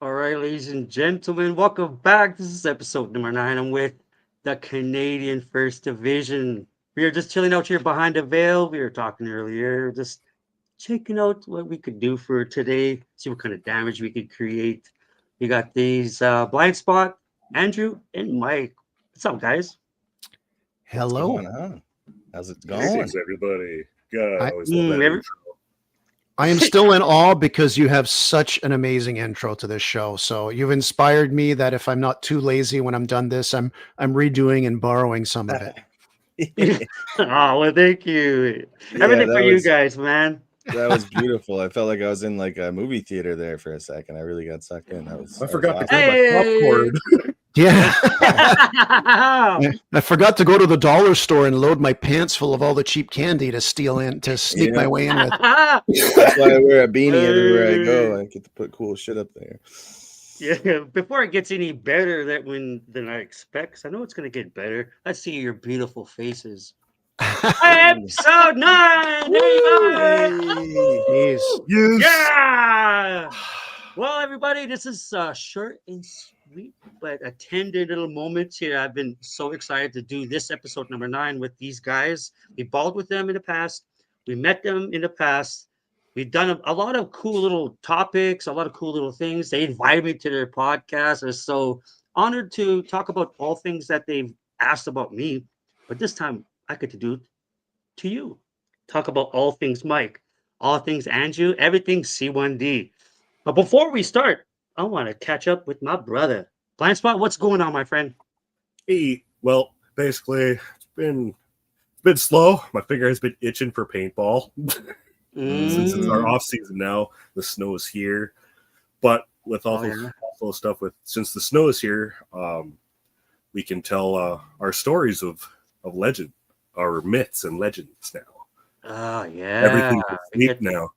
All right, ladies and gentlemen, welcome back. This is episode number 9. I'm with the Canadian First Division. We are just chilling out here behind the veil. We were talking earlier, just checking out what we could do for today, see what kind of damage we could create. We got these Blind Spot, Andrew, and Mike. What's up, guys? Hello. What's going on? How's it going? Greetings, everybody. God, I always love that intro. I am still in awe because you have such an amazing intro to this show. So you've inspired me that if I'm not too lazy when I'm done this, I'm redoing and borrowing some of it. Oh, well, thank you. Everything for you guys, man. That was beautiful. I felt like I was in like a movie theater there for a second. I really got sucked in. I forgot to awesome. get my popcorn. Yeah. I forgot to go to the dollar store and load my pants full of all the cheap candy to sneak my way in with. That's why I wear a beanie everywhere I go. I get to put cool shit up there. Yeah, before it gets any better than I expect, I know it's going to get better. Let's see your beautiful faces. Episode 9! Yes. Yeah! Well, everybody, this is short and sweet, but a tender little moment here. I've been so excited to do this episode number 9 with these guys. We balled with them in the past. We met them in the past. We've done a lot of cool little topics, a lot of cool little things. They invited me to their podcast. I was so honored to talk about all things that they've asked about me, but this time I get to do it to you. Talk about all things Mike, all things Andrew, everything C1D. But before we start, I want to catch up with my brother. Blind Spot, what's going on, my friend? Hey, well, basically, it's been slow. My finger has been itching for paintball since it's our off season now. The snow is here, but with all the stuff since the snow is here, we can tell our stories of legend, our myths and legends now. Oh yeah, Everything's unique now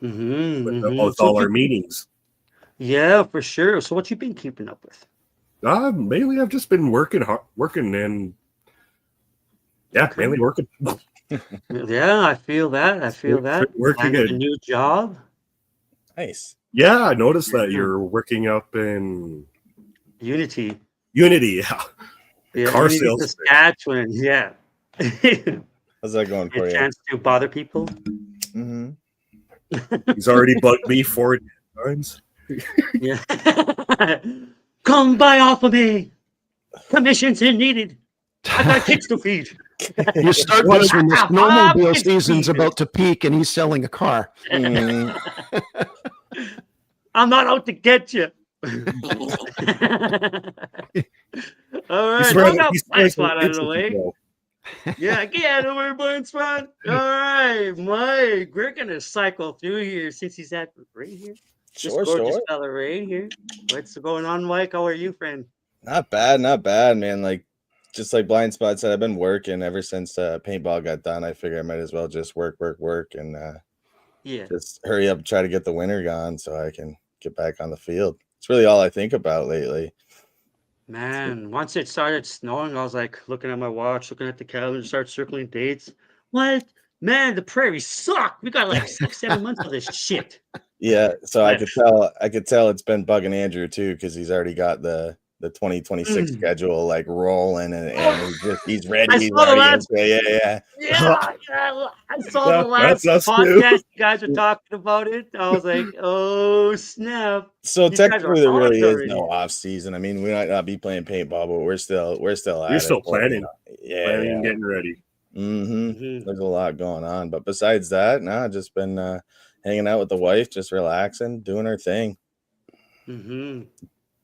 with all our meetings. Yeah, for sure. So what you been keeping up with? Mainly I've just been working and mainly working. Yeah, I feel that. Working Finding a new job. Nice. Yeah, I noticed that you're working up in Unity. Unity, Yeah, car Unity, sales. Saskatchewan. Yeah. How's that going for A you? chance to bother people. Mm-hmm. He's already bugged me 4 times. Yeah. Come buy off of me. Commissions are needed. I got kids to feed. You start this when the snowmobile season's about to peak and he's selling a car. Mm-hmm. I'm not out to get you. All right, I got Blind Spot out of the way. Yeah, get over Blind Spot. All right, Mike, we're gonna cycle through here since he's at right here. This gorgeous fella right here. What's going on, Mike? How are you, friend? Not bad, man. Like, just like Blind Spot said, I've been working ever since paintball got done. I figured I might as well just work, and just hurry up, try to get the winter gone so I can get back on the field. It's really all I think about lately. Man, once it started snowing, I was like looking at my watch, looking at the calendar, start circling dates. What? Man, the prairies suck. We got like 6-7 months of this shit. Yeah, so I could tell it's been bugging Andrew too, because he's already got the 2026 schedule like rolling, and he's ready. He's already yeah. I saw the last podcast. You guys were talking about it. I was like, oh snap! So technically, there really is no off season. I mean, we might not be playing paintball, but we're still planning. Planning and getting ready. There's a lot going on, but besides that, just been hanging out with the wife, just relaxing, doing her thing.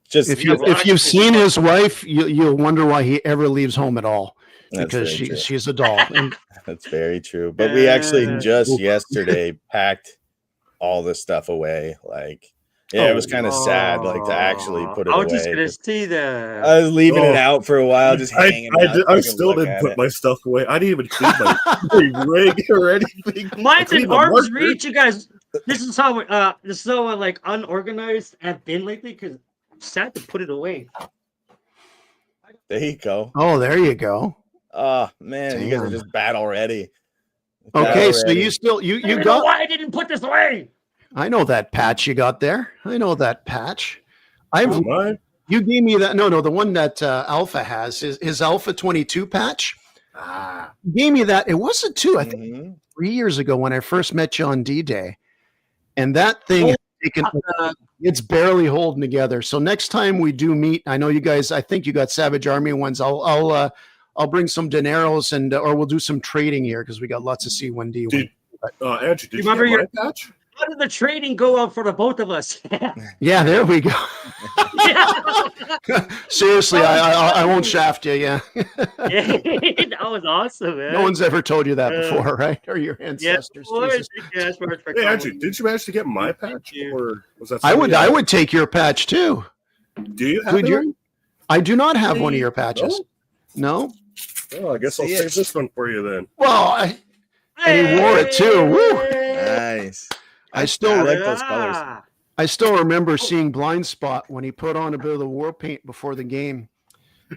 Just if you've seen his wife, you'll wonder why he ever leaves home at all, because she's a doll. That's very true. But we actually just yesterday packed all this stuff away. Like, it was kind of sad, like, to actually put it away. I was just gonna see that. I was leaving it out for a while, just hanging out. I still didn't put my stuff away. I didn't even clean my rig or anything. Mine's in arm's reach, you guys. This is how like unorganized I've been lately, because I'm sad to put it away. There you go. Oh, there you go. Oh man, damn. You guys are just bad already. Okay, so you still you got why I didn't put this away. I know that patch you got there. I know that patch. You gave me that. No, the one that Alpha has is his Alpha 22 patch. You gave me that. It wasn't 2. I think 3 years ago when I first met you on D-Day, and that thing it's barely holding together. So next time we do meet, I know you guys. I think you got Savage Army ones. I'll bring some dineros or we'll do some trading here because we got lots of C1D. Andrew, did you remember your patch? How did the trading go out for the both of us? Yeah, there we go. Seriously, I won't shaft you. Yeah. That was awesome, man. No one's ever told you that before, right? Or your ancestors. Hey, Andrew, did you manage to get my patch, or was that? I would take your patch too. Do you have one? I do not have one of your patches. No. Oh, I guess I'll save this one for you then. Well, and he wore it too. Woo. Nice. I like those colors. I still remember seeing Blind Spot when he put on a bit of the war paint before the game.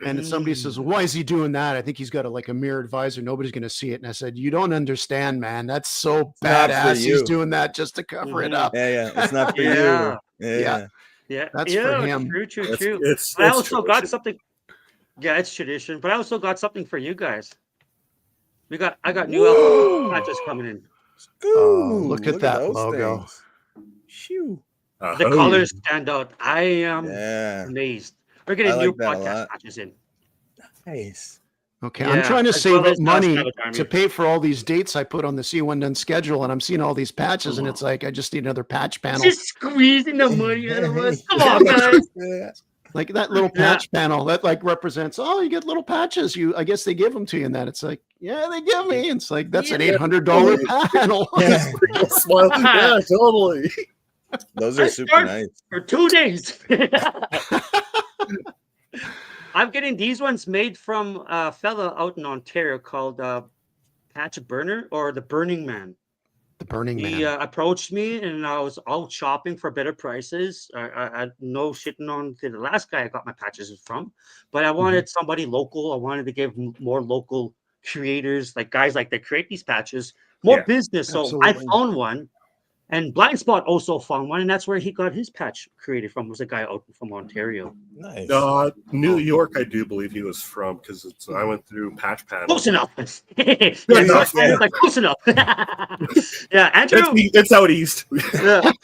And somebody says, why is he doing that? I think he's got a mirrored visor. Nobody's going to see it. And I said, you don't understand, man. That's so badass. He's doing that just to cover it up. Yeah. It's not for you. Yeah. That's for him. True. I also got something. Yeah, it's tradition. But I also got something for you guys. I got new patches coming in. Oh, look at that logo. Shoo. The colors stand out. I am amazed. We're getting I new like that a podcast lot. patches in. Nice. Okay, Yeah, I'm trying to as save well up as, money Salvage Army. to pay for all these dates I put on the C1 Done schedule, and I'm seeing all these patches, and it's like I just need another patch panel. Just squeezing the money out of us. Come on, guys. Like that little patch panel that like represents, oh, you get little patches. I guess they give them to you, and that it's like, yeah, they give me. And it's like that's an $800 panel. Smile. Yeah, totally. Those are super nice. For 2 days. I'm getting these ones made from a fella out in Ontario called Patch Burner or the Burning Man. The Burning Man. He approached me and I was out shopping for better prices. I no shitting on the last guy I got my patches from, but I wanted somebody local. I wanted to give more local creators, like guys like that create these patches, more business. So absolutely. I found one. And Blind Spot also found one, and that's where he got his patch created from. Was a guy out from Ontario. Nice. New York, I do believe he was from because I went through patch panel. Close enough. Like, close enough. Yeah, Andrew. It's out east.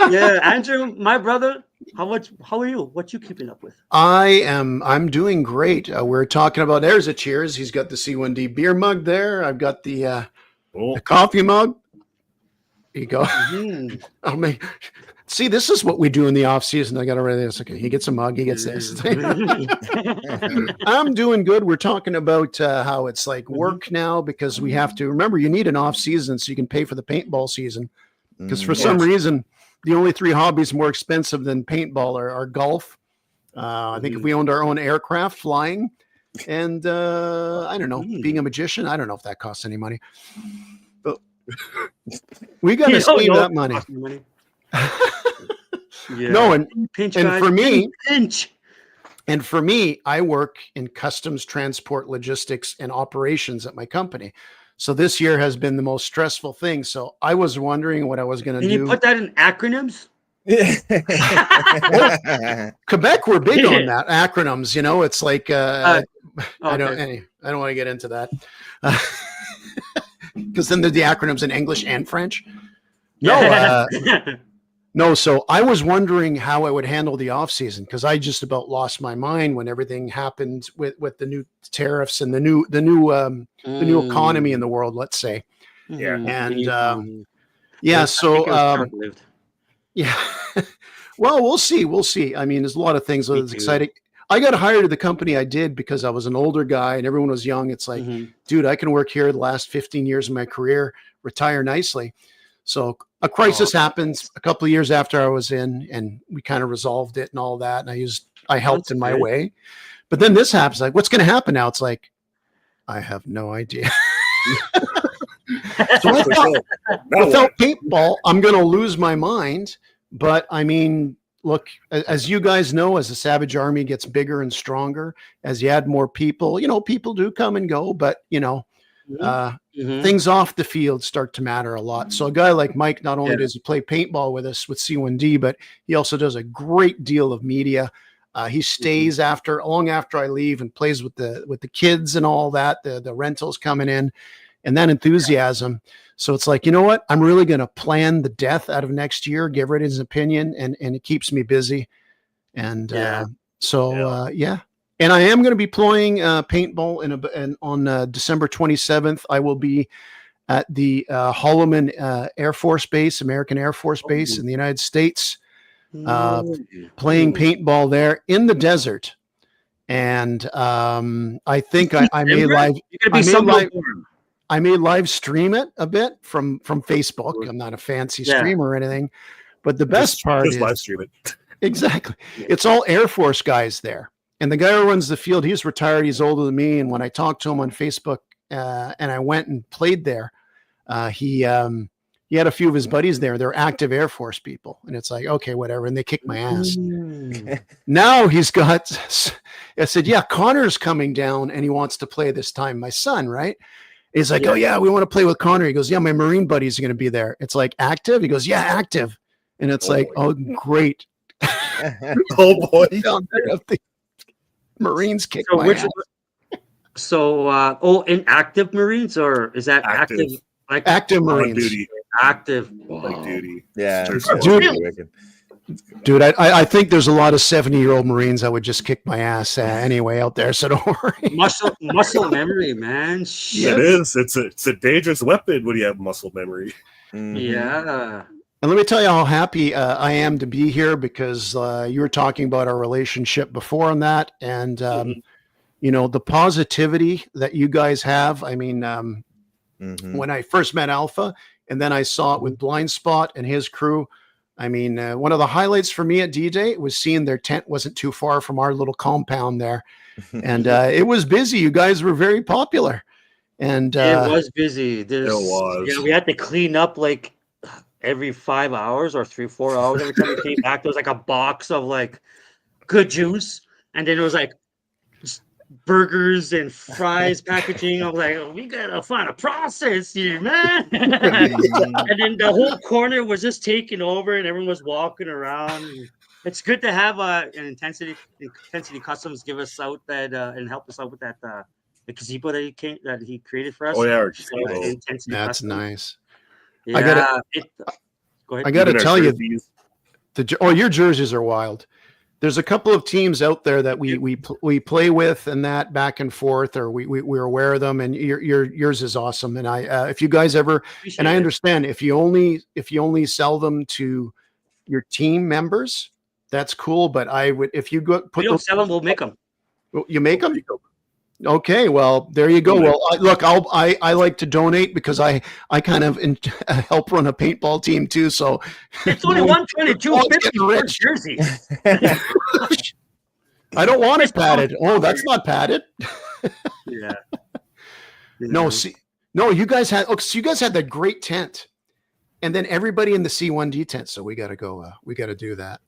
yeah, Andrew, my brother. How are you? What you keeping up with? I'm doing great. We're talking about. There's a cheers. He's got the C1D beer mug there. I've got the coffee mug. You go. Oh man, see, this is what we do in the off season. I got to write this. Okay, he gets a mug. He gets this. I'm doing good. We're talking about how it's like work now because we have to remember you need an off season so you can pay for the paintball season. Because for some reason, the only 3 hobbies more expensive than paintball are golf. I think if we owned our own aircraft, flying, and I don't know, being a magician. I don't know if that costs any money. We got to save that money. No, and for me, I work in customs, transport, logistics, and operations at my company. So this year has been the most stressful thing. So I was wondering what I was going to do. Can you put that in acronyms? Quebec, we're big on that acronyms. You know, it's like I don't want to get into that. Because then there's the acronyms in English and French. No, so I was wondering how I would handle the off season because I just about lost my mind when everything happened with the new tariffs and the new economy in the world. Let's say, Well, we'll see. I mean, there's a lot of things that's exciting. I got hired at the company I did because I was an older guy and everyone was young. It's like, dude, I can work here the last 15 years of my career, retire nicely. So a crisis happens a couple of years after I was in and we kind of resolved it and all that. And I helped in my way. But then this happens. Like, what's going to happen now? It's like, I have no idea. So without paintball, I'm going to lose my mind. But I mean, look, as you guys know, as the Savage Army gets bigger and stronger, as you add more people, people do come and go, but things off the field start to matter a lot. So a guy like Mike, not only does he play paintball with us with C1D, but he also does a great deal of media. He stays long after I leave and plays with the kids and all that, the rentals coming in and that enthusiasm. So it's like, you know what? I'm really going to plan the death out of next year, give it his opinion, and it keeps me busy. And And I am going to be playing paintball on December 27th. I will be at the Holloman Air Force Base, American Air Force Base in the United States, playing paintball there in the desert. And I think I may live stream it a bit from Facebook. I'm not a fancy streamer or anything, but the best part is live stream it. Exactly. It's all Air Force guys there. And the guy who runs the field, he's retired. He's older than me. And when I talked to him on Facebook and I went and played there, he had a few of his buddies there. They're active Air Force people. And it's like, okay, whatever. And they kicked my ass. Now he's got, I said, yeah, Connor's coming down and he wants to play this time. My son, right? He's like, oh yeah, we want to play with Connor. He goes, yeah, my Marine buddies are going to be there. It's like active. He goes, yeah, active. And it's oh, great. Oh boy. Marines kick my ass. So, inactive Marines, or is that active? Like active Marines. Duty. Active. Like duty. Yeah. Duty. Dude, I think there's a lot of 70-year-old Marines that would just kick my ass anyway out there, so don't worry. Muscle memory, man. It is. It's a dangerous weapon when you have muscle memory. Yeah. And let me tell you how happy I am to be here, because you were talking about our relationship before on that, and you know, the positivity that you guys have. I mean, when I first met Alpha, and then I saw it with Blind Spot and his crew. I mean, one of the highlights for me at D-Day was seeing their tent wasn't too far from our little compound there, and it was busy. You guys were very popular, and it was busy. It was. Yeah, we had to clean up like every 5 hours or 3-4 hours. Every time we came back, there was like a box of like good juice, and then it was like burgers and fries packaging. I was like, oh, we gotta find a process here, man. And then the whole corner was just taking over, and everyone was walking around. It's good to have an intensity customs give us out that and help us out with that the gazebo that he created for us. Oh yeah, that's customs. Nice. Yeah, I gotta tell you, your jerseys are wild. There's a couple of teams out there that we play with and that back and forth, or we're aware of them, and yours is awesome. And I if you guys ever, and I understand if you only sell them to your team members, that's cool. But I would, if you go we don't sell them, we'll make them. You make them. Okay, well, there you go. Well, look, I like to donate because I kind of help run a paintball team too. So it's only $122.50 rich jersey. I don't want it padded. Oh, that's not padded. Yeah. No, you guys had. Oh, so you guys had that great tent, and then everybody in the C1D tent. So we got to go. We got to do that.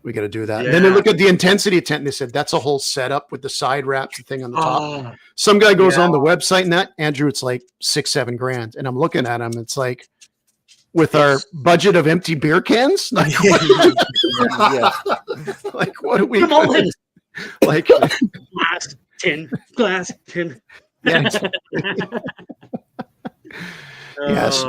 We got to do that. Yeah. And then they look at the intensity tent and they said, that's a whole setup with the side wraps and thing on the top. Some guy goes on the website and that, Andrew, it's like $6-7 grand. And I'm looking at him. It's like, with our budget of empty beer cans, like, like what are we doing? Like glass tin. Yes. Yes.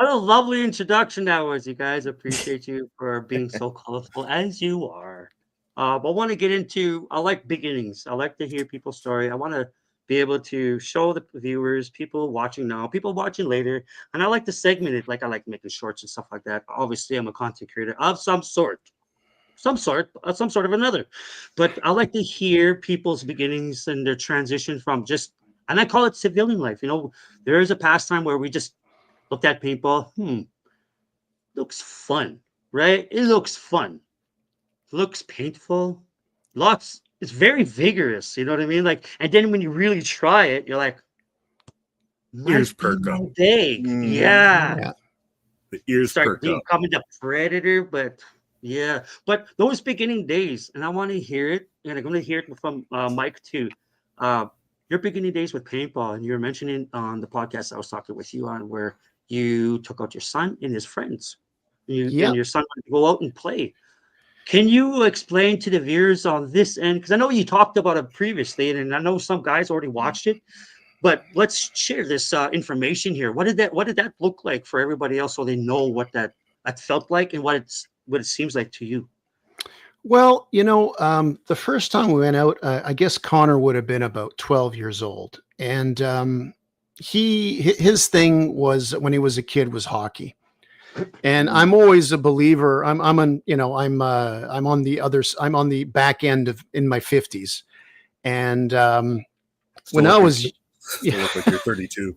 What a lovely introduction that was, you guys. Appreciate you for being so colorful as you are. But I want to get into, I like beginnings. I like to hear people's story. I want to be able to show the viewers, people watching now, people watching later. And I like to segment it. Like I like making shorts and stuff like that. Obviously, I'm a content creator of some sort of another. But I like to hear people's beginnings and their transition from just, and I call it civilian life. You know, there is a pastime where we just looked at paintball. Looks fun, right? It looks fun. Looks painful. It's very vigorous. You know what I mean? Like, and then when you really try it, you're like, ears perk up. Yeah. The ears perk up. Becoming the predator, but yeah. But those beginning days, and I want to hear it, and I'm going to hear it from Mike too. Your beginning days with paintball, and you were mentioning on the podcast I was talking with you on, where you took out your son and his friends. And your son wanted to go out and play. Can you explain to the viewers on this end? Because I know you talked about it previously, and I know some guys already watched it. But let's share this information here. What did that look like for everybody else, so they know what that felt like and what it seems like to you? Well, you know, the first time we went out, I guess Connor would have been about 12 years old, and his thing was, when he was a kid, was hockey. And I'm always a believer. I'm on the back end of in my 50s, and when I was, you look like you're 32.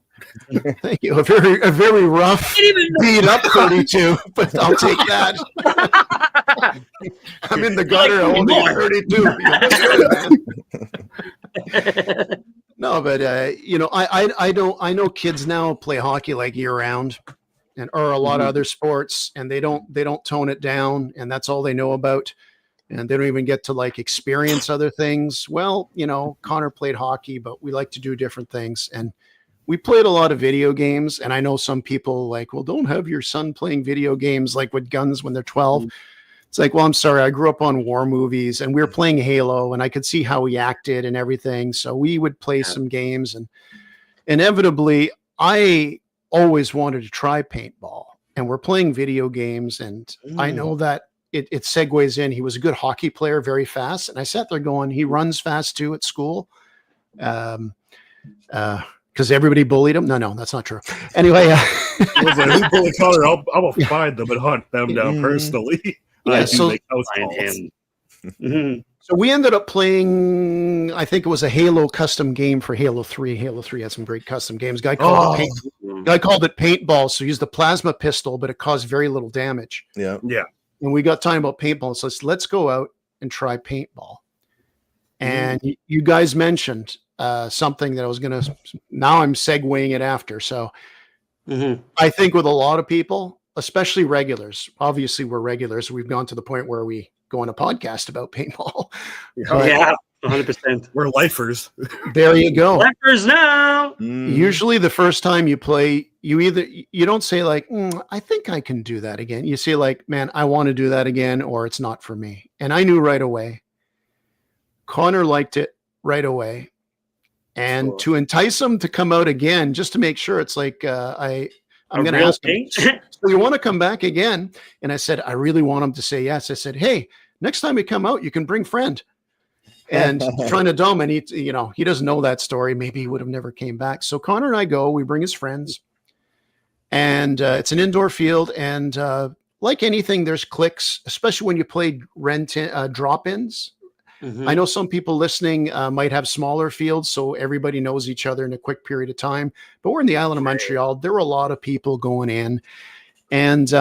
Thank you. A very rough, beat up 32, but I'll take that. I'm in the gutter. I'm only 32. No, but you know, I know kids now play hockey like year round, or a lot of other sports, and they don't tone it down, and that's all they know about, and they don't even get to like experience other things. Well, you know, Connor played hockey, but we like to do different things, and we played a lot of video games. And I know some people like, well, don't have your son playing video games like with guns when they're 12. It's like, well, I'm sorry, I grew up on war movies, and we were playing Halo, and I could see how he acted and everything. So we would play some games, and inevitably I always wanted to try paintball, and we're playing video games. And I know that it segues in. He was a good hockey player, very fast. And I sat there going, he runs fast too at school. Because everybody bullied him. No, that's not true. Anyway, I was like, who bullied Connor? I will find them and hunt them down personally. Yeah, I do make house Find calls. him. So we ended up playing, I think it was a Halo custom game for Halo 3. Halo 3 had some great custom games. Guy called it paintball. So he used the plasma pistol, but it caused very little damage. Yeah. And we got talking about paintball. So let's go out and try paintball. And you guys mentioned something that I was going to, now I'm segueing it after. So I think with a lot of people, especially regulars, obviously we're regulars. We've gone to the point where we go on a podcast about paintball. Yeah, 100%. We're lifers. There you go. Lifers now. Usually the first time you play, you don't say like, I think I can do that again. You say like, man, I want to do that again, or it's not for me. And I knew right away. Connor liked it right away. And to entice him to come out again, just to make sure, it's like, I'm going to ask him, so you want to come back again? And I said, I really want him to say yes. I said, hey, next time you come out, you can bring friend. And trying to dumb, and he doesn't know that story. Maybe he would have never came back. So Connor and I go, we bring his friends, and it's an indoor field. And like anything, there's clicks, especially when you play drop-ins. I know some people listening might have smaller fields, so everybody knows each other in a quick period of time. But we're in the island of Montreal. There were a lot of people going in. And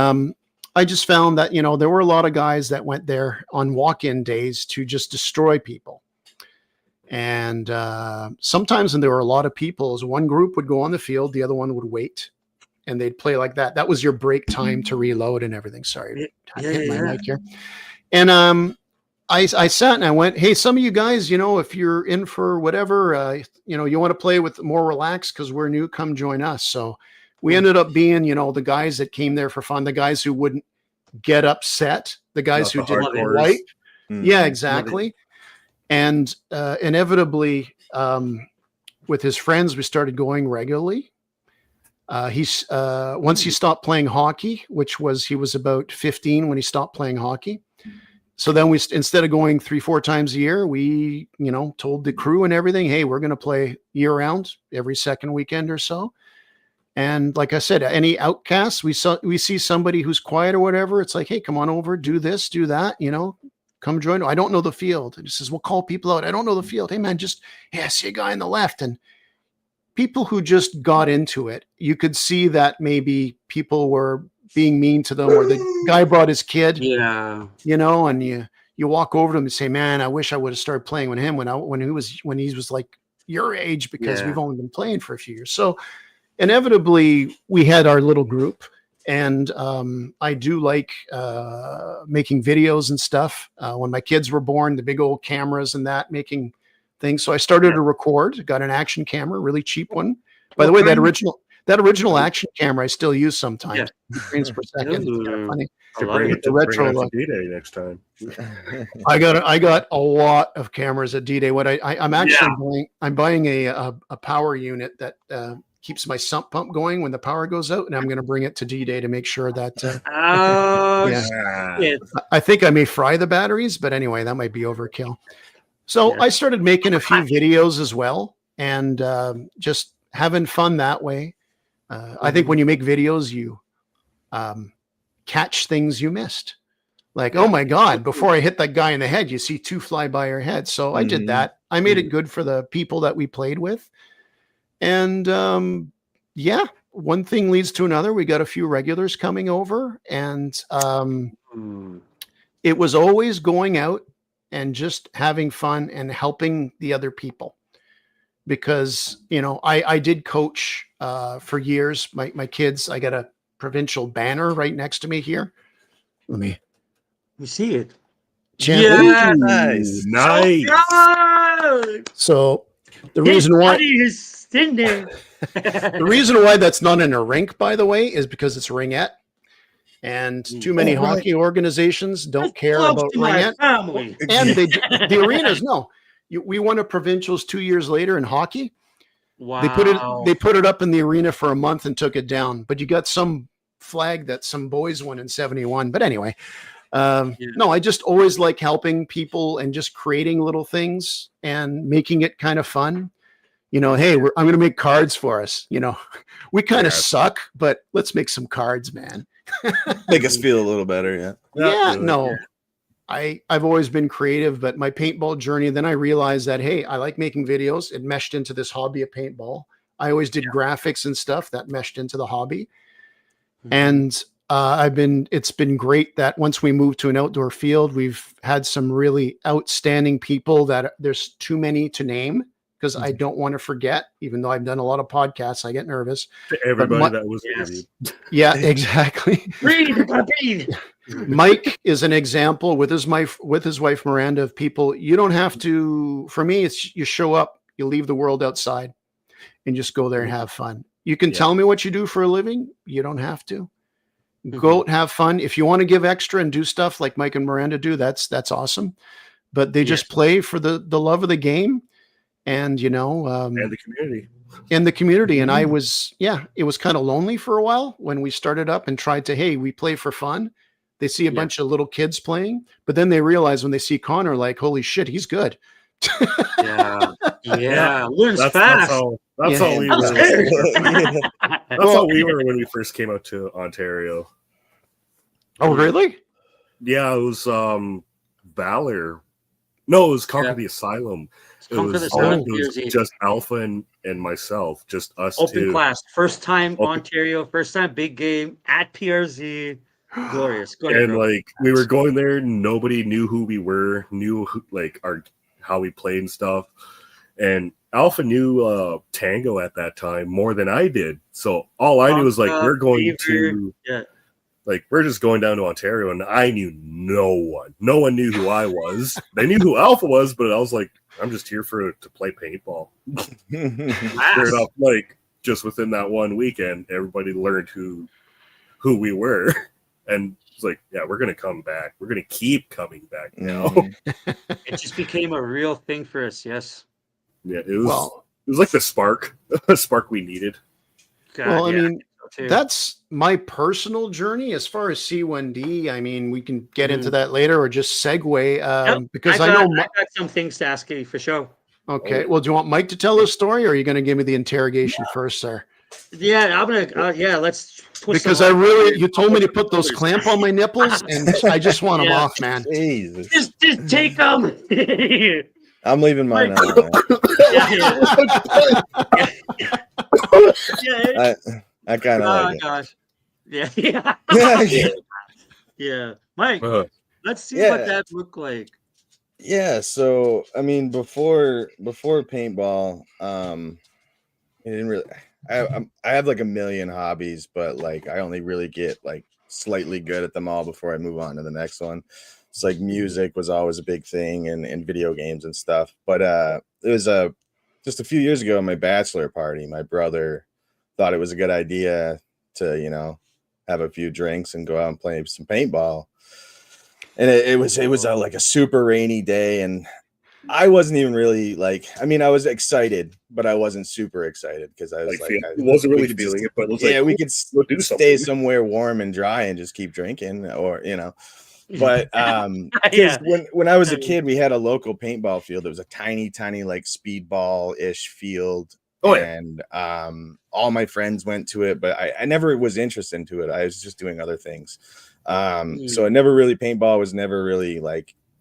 I just found that, there were a lot of guys that went there on walk-in days to just destroy people. And sometimes when there were a lot of people, one group would go on the field, the other one would wait. And they'd play like that. That was your break time to reload and everything. Sorry, I hit my mic here. And I sat and I went, hey, some of you guys, if you're in for whatever, you want to play with more relaxed because we're new, come join us. So we ended up being, the guys that came there for fun, the guys who wouldn't get upset, the guys who didn't wipe. Yeah, exactly. And inevitably, with his friends, we started going regularly. Once he stopped playing hockey, he was about 15 when he stopped playing hockey. So then instead of going 3-4 times a year, we, told the crew and everything, hey, we're going to play year round every second weekend or so. And like I said, any outcasts, we see somebody who's quiet or whatever. It's like, hey, come on over, do this, do that, come join. I don't know the field. And he says, we'll call people out. I don't know the field. Hey man, I see a guy on the left. And people who just got into it, you could see that maybe people were being mean to them, or the guy brought his kid, and you walk over to him and say, man, I wish I would have started playing with him when he was like your age, because we've only been playing for a few years. So inevitably we had our little group, and I do like making videos and stuff. When my kids were born, the big old cameras and that, making things. So I started to record, got an action camera, really cheap one. By the way, that original action camera I still use sometimes. Frames per second. It's kind of funny. Bring it to retro D-Day next time. I got a lot of cameras at D-Day. What I'm actually buying a power unit that keeps my sump pump going when the power goes out, and I'm going to bring it to D-Day to make sure that. I think I may fry the batteries, but anyway, that might be overkill. So I started making a few videos as well, and just having fun that way. I think when you make videos, you catch things you missed. Like, oh my God, before I hit that guy in the head, you see 2 fly by your head. So I did that. I made it good for the people that we played with. And one thing leads to another. We got a few regulars coming over, and it was always going out and just having fun and helping the other people. Because, I did coach for years. My kids, I got a provincial banner right next to me here. Let me see it. Yeah, nice. So the reason why is in there. The reason why that's not in a rink, by the way, is because it's ringette. And too many hockey organizations don't care about ringette. And the arenas, no. We won a provincials 2 years later in hockey. Wow. They put it up in the arena for a month and took it down. But you got some flag that some boys won in 71. But anyway, No, I just always like helping people and just creating little things and making it kind of fun. Hey, I'm going to make cards for us. We kind of suck, but let's make some cards, man. Make us feel a little better. Yeah. No. I've always been creative, but my paintball journey, then I realized that, hey, I like making videos. It meshed into this hobby of paintball. I always did graphics and stuff that meshed into the hobby. And it's been great that once we moved to an outdoor field, we've had some really outstanding people that there's too many to name because I don't want to forget, even though I've done a lot of podcasts, I get nervous. To everybody that was interviewed. Yeah, exactly. Mike is an example with his wife Miranda of people. You don't have to. For me, it's you show up, you leave the world outside, and just go there and have fun. You can tell me what you do for a living. You don't have to. Go have fun. If you want to give extra and do stuff like Mike and Miranda do, that's awesome. But they just play for the love of the game, and and the community. And it was kind of lonely for a while when we started up and tried to, hey, we play for fun. They see a bunch of little kids playing, but then they realize when they see Connor, like, holy shit, he's good. Learns fast. That's how we were. That's how we were when we first came out to Ontario. Oh, really? Yeah, it was Valor. No, it was Conquer the Asylum. It was just Alpha and myself, just us Open class, first time Ontario, first time big game at PRZ. Glorious. Go ahead, and we were going there, nobody knew who we were, knew how we played and stuff. And Alpha knew Tango at that time more than I did. So all I knew was we're going to we're just going down to Ontario, and I knew no one. No one knew who I was. They knew who Alpha was, but I was like, I'm just here to play paintball. Sure enough, just within that one weekend, everybody learned who we were. And it's we're going to come back. We're going to keep coming back now. It just became a real thing for us, yes. Yeah, it was like the spark we needed. That's my personal journey as far as C1D. I mean, we can get into that later or just segue because I got some things to ask you for sure. Okay. Well, do you want Mike to tell his story, or are you going to give me the interrogation first, sir? Yeah, I'm gonna. Let's. Because you told me to put those clamp on my nipples, and I just want them off, man. Jesus. Just take them. I'm leaving mine out. I kind of like it. Gosh. Yeah. Mike, let's see what that looked like. Yeah, so I mean, before paintball, it didn't really. I have a million hobbies, but I only really get slightly good at them all before I move on to the next one. It's music was always a big thing and video games and stuff. But it was just a few years ago at my bachelor party, my brother thought it was a good idea to, have a few drinks and go out and play some paintball. And it was a super rainy day, and I wasn't even really I was excited, but I wasn't super excited because I was I wasn't really feeling it, but it was we could stay somewhere warm and dry and just keep drinking, or But when I was a kid, we had a local paintball field. It was a tiny speedball-ish field. And all my friends went to it, but I never was interested into it. I was just doing other things. So paintball was never really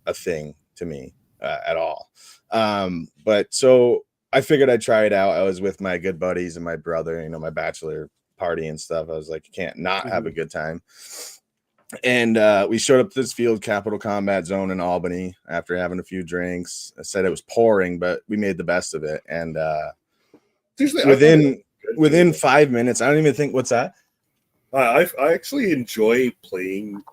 a thing to me at all. But so I figured I'd try it out. I was with my good buddies and my brother, my bachelor party and stuff. I was like, you can't not have a good time. And we showed up to this field, Capital Combat Zone in Albany, after having a few drinks. I said it was pouring, but we made the best of it. And within 5 minutes, I don't even think, what's that? I actually enjoy playing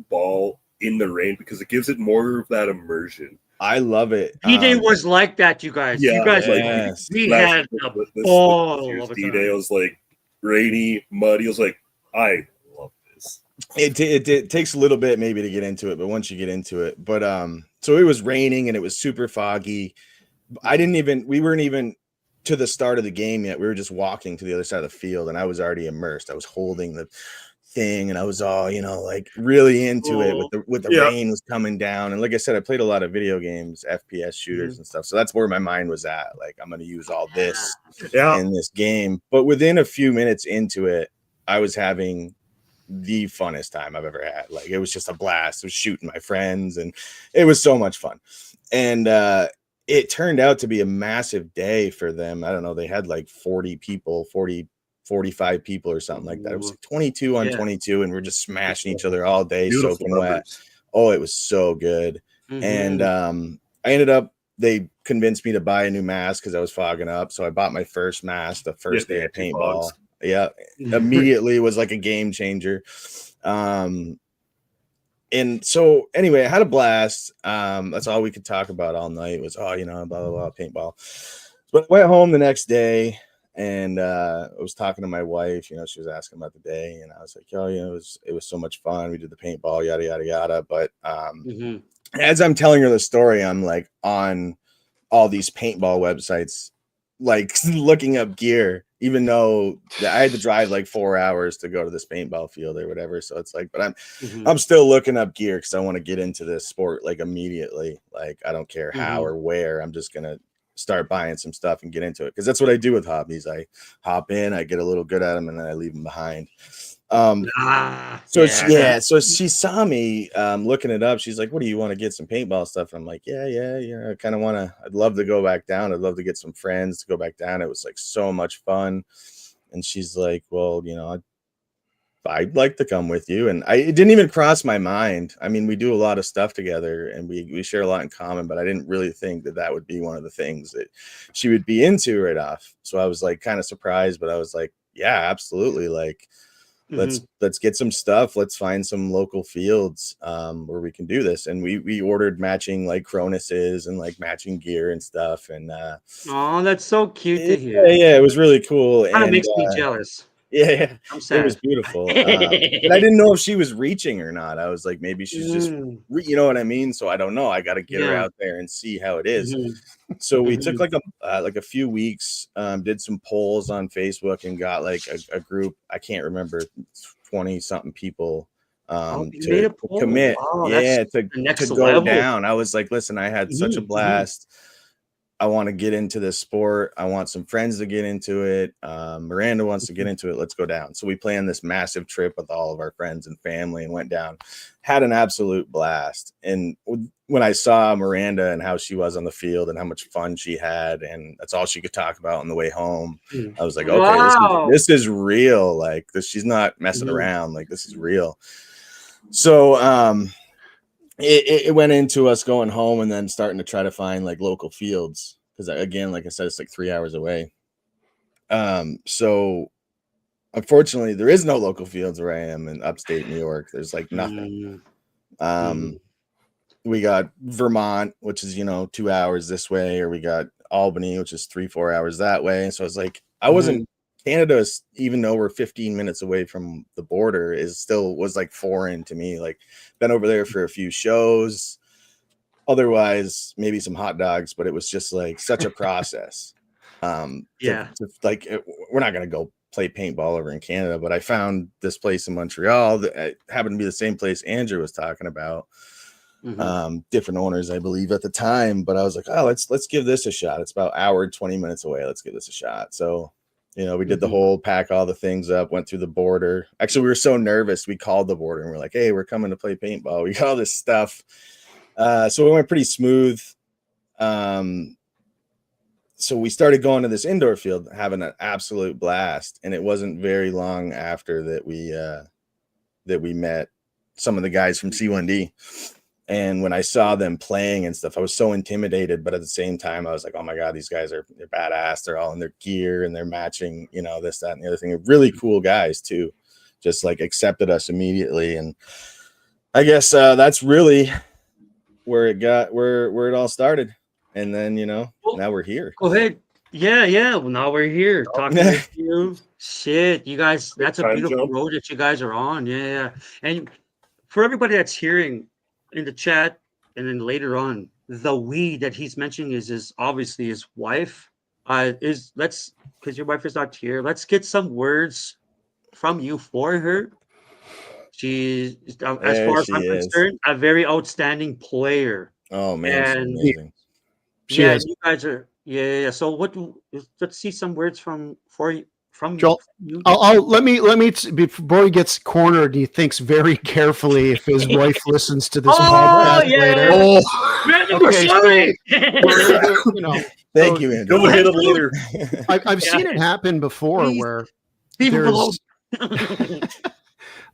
ball in the rain because it gives it more of that immersion. I love it. D-Day was like that, you guys. Yeah, you guys, we had a ball. D-Day was rainy, muddy. I was I love this. It takes a little bit maybe to get into it, but once you get into it, but so it was raining and it was super foggy. We weren't even to the start of the game yet. We were just walking to the other side of the field, and I was already immersed. I was holding the thing, and I was all, you know, like really into it with the rain was coming down. And like I said, I played a lot of video games, FPS shooters and stuff. So that's where my mind was at. Like, I'm going to use all this in this game. But within a few minutes into it, I was having the funnest time I've ever had. Like, it was just a blast. I was shooting my friends, and it was so much fun. And it turned out to be a massive day for them. I don't know. They had like 40 people, 45 people or something like that. It was like 22 on 22, and we're just smashing each other all day, soaking wet. Oh, it was so good. And I ended up, they convinced me to buy a new mask because I was fogging up. So I bought my first mask the first day of paintball. Yeah, immediately was like a game changer. And so anyway, I had a blast. That's all we could talk about all night was, you know, blah, blah, blah, paintball. But I went home the next day, and I was talking to my wife. You know, she was asking about the day, and I was like, "Oh, you know, it was so much fun. We did the paintball, yada yada yada." But as I'm telling her the story, I'm like on all these paintball websites, like looking up gear, even though I had to drive like 4 hours to go to this paintball field or whatever. So it's like, but I'm still looking up gear because I want to get into this sport like immediately. Like, I don't care how or where. I'm just gonna start buying some stuff and get into it, because that's what I do with hobbies. I hop in, I get a little good at them, and then I leave them behind. So she saw me looking it up. She's like, "What do you want to get some paintball stuff?" And I'm like, yeah, I kind of want to. I'd love to go back down. I'd love to get some friends to go back down. It was like so much fun. And she's like, "Well, you know, I'd like to come with you." And it didn't even cross my mind. I mean, we do a lot of stuff together, and we share a lot in common, but I didn't really think that would be one of the things that she would be into right off. So I was like kind of surprised, but I was like, yeah, absolutely. Like, let's get some stuff. Let's find some local fields where we can do this. And we ordered matching like Cronuses and like matching gear and stuff. And that's so cute to hear. Yeah, it was really cool. Kind of makes me jealous. Yeah, I'm sad. It was beautiful. And I didn't know if she was reaching or not. I was like, maybe she's just, you know what I mean? So I don't know. I got to get her out there and see how it is. So we took like a few weeks, did some polls on Facebook, and got like a group. I can't remember, 20 something people to commit. To go level down. I was like, listen, I had such a blast. I want to get into this sport. I want some friends to get into it. Miranda wants to get into it. Let's go down. So we planned this massive trip with all of our friends and family and went down, had an absolute blast. And when I saw Miranda and how she was on the field and how much fun she had, and that's all she could talk about on the way home, I was like, okay, this is real. Like, she's not messing around. Like, this is real. So, it went into us going home and then starting to try to find like local fields, because again, like I said, it's like 3 hours away. So unfortunately there is no local fields where I am in upstate New York. There's like nothing. We got Vermont, which is, you know, 2 hours this way, or we got Albany, which is 3-4 hours that way. And so I was like, I wasn't Canada, even though we're 15 minutes away from the border, was like foreign to me. Like, been over there for a few shows, otherwise maybe some hot dogs, but it was just like such a process. Like, we're not gonna go play paintball over in Canada, but I found this place in Montreal that happened to be the same place Andrew was talking about. Different owners, I believe, at the time, but I was like, oh, let's give this a shot. It's about an hour and 20 minutes away. Let's give this a shot. So, you know, we did the whole pack all the things up, went through the border. Actually, we were so nervous, we called the border and we're like, hey, we're coming to play paintball. We got all this stuff. So it went pretty smooth. So we started going to this indoor field, having an absolute blast. And it wasn't very long after that we met some of the guys from C1D. And when I saw them playing and stuff, I was so intimidated, but at the same thing, I was like, oh my God, these guys they're badass. They're all in their gear and they're matching, you know, this, that, and the other thing. They're really cool guys too. Just like accepted us immediately. And I guess that's really where it all started. And then, you know, now we're here. Go ahead. Yeah. Well, now we're here talking with you. Shit, you guys, that's a beautiful road that you guys are on. Yeah. And for everybody that's hearing in the chat, and then later on, the we that he's mentioning is obviously his wife. Because your wife is not here, let's get some words from you for her. She's, as There far as she I'm is. concerned, a very outstanding player. Oh man, she's And amazing. She yeah, is. you guys are yeah. So let's see some words from Joel, you. let me before he gets cornered and he thinks very carefully if his wife listens to this Oh podcast later. yeah, Oh, Brandon Okay, so Bushari! we're into, Thank so you, Andrew. go ahead later. I've Yeah. seen it happen before Please, where leave him alone.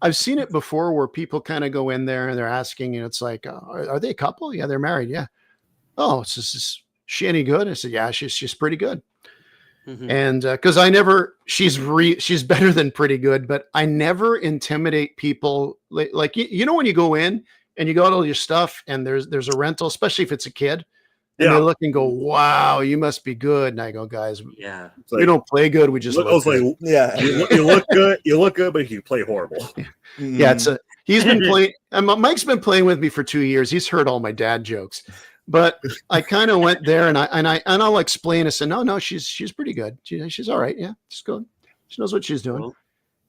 I've seen it before where people kind of go in there and they're asking, and it's like, are they a couple? Yeah, they're married. Yeah. Oh, is she any good? I said, yeah, she's pretty good. Mhm. And because she's better than pretty good, but I never intimidate people. Like you know when you go in and you got all your stuff and there's a rental, especially if it's a kid, and they Yeah. look and go, wow, you must be good. And I go, guys, Yeah. It's we like, don't play good, we just I look was good. like, Yeah. you look good. You look good, but you play horrible. Yeah, he's been playing. And Mike's been playing with me for 2 years. He's heard all my dad jokes, but I kind of went there and I'll explain. I said, no, she's pretty good. She's all right. Yeah, she's good. She knows what she's doing. Well,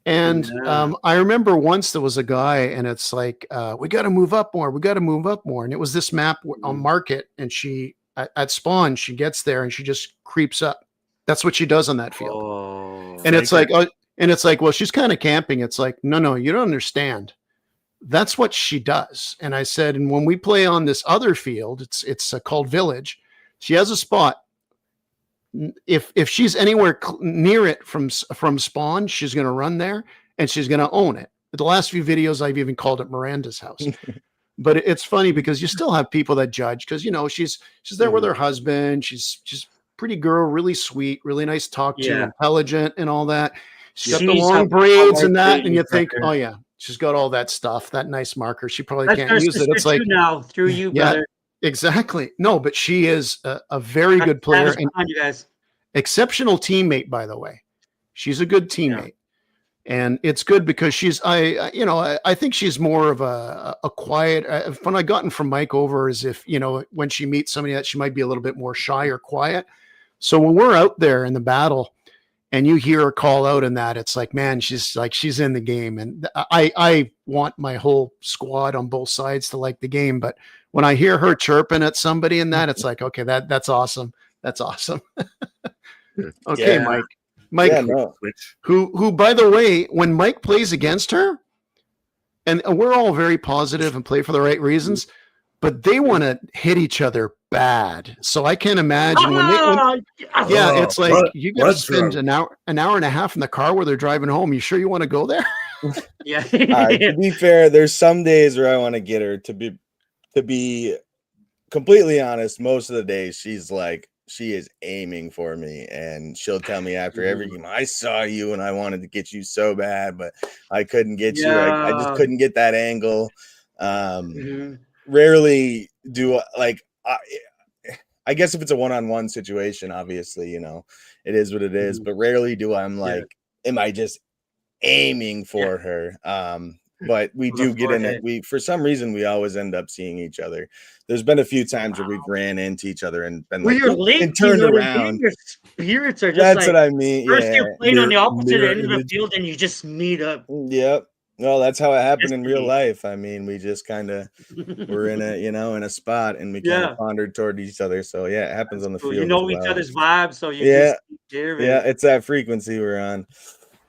And yeah. I remember once there was a guy, and it's like, we got to move up more. We got to move up more. And it was this map on market, and she at spawn, she gets there and she just creeps up. That's what she does on that field. Oh. And it's like, well, she's kind of camping. It's like, no, you don't understand. That's what she does. And I said, and when we play on this other field, it's called Village. She has a spot. If she's anywhere near it from spawn, she's going to run there and she's going to own it. The last few videos, I've even called it Miranda's house. But it's funny because you still have people that judge because she's there with her husband. She's pretty girl, really sweet, really nice to talk to, intelligent, and all that. She's got the long braids and that, and you think, oh yeah, she's got all that stuff, that nice marker. She probably can't use it. It's like now through you, brother. Exactly. No, but she is a very good player and you guys. Exceptional teammate, by the way. She's a good teammate. And it's good because I think she's more of a quiet. When I gotten from Mike over is if, when she meets somebody that she might be a little bit more shy or quiet. So when we're out there in the battle and you hear her call out in that, it's like, man, she's in the game. And I want my whole squad on both sides to like the game. But when I hear her chirping at somebody in that, it's like, okay, that's awesome. That's awesome. Okay, yeah. Mike, who, by the way, when Mike plays against her, and we're all very positive and play for the right reasons, but they want to hit each other bad. So I can't imagine it's like you got to spend an hour and a half in the car where they're driving home. You sure you want to go there? Yeah. To be fair, there's some days where I want to get her to be completely honest. Most of the days she is aiming for me, and she'll tell me after every game, I saw you and I wanted to get you so bad, but I couldn't get you. I just couldn't get that angle. Rarely do I guess if it's a one-on-one situation, obviously, it is what it is, but rarely do I'm like, am I just aiming for her? But we do get in it. For some reason, we always end up seeing each other. There's been a few times where we've ran into each other and been and turned around. Your spirits are just what I mean. First you're playing on the opposite end of the field and you just meet up. Yep. Well, that's how it happened in real life. I mean, we just kind of were in a spot and we kind of pondered toward each other. So yeah, it happens on the field. Each other's vibes, so you it's that frequency we're on.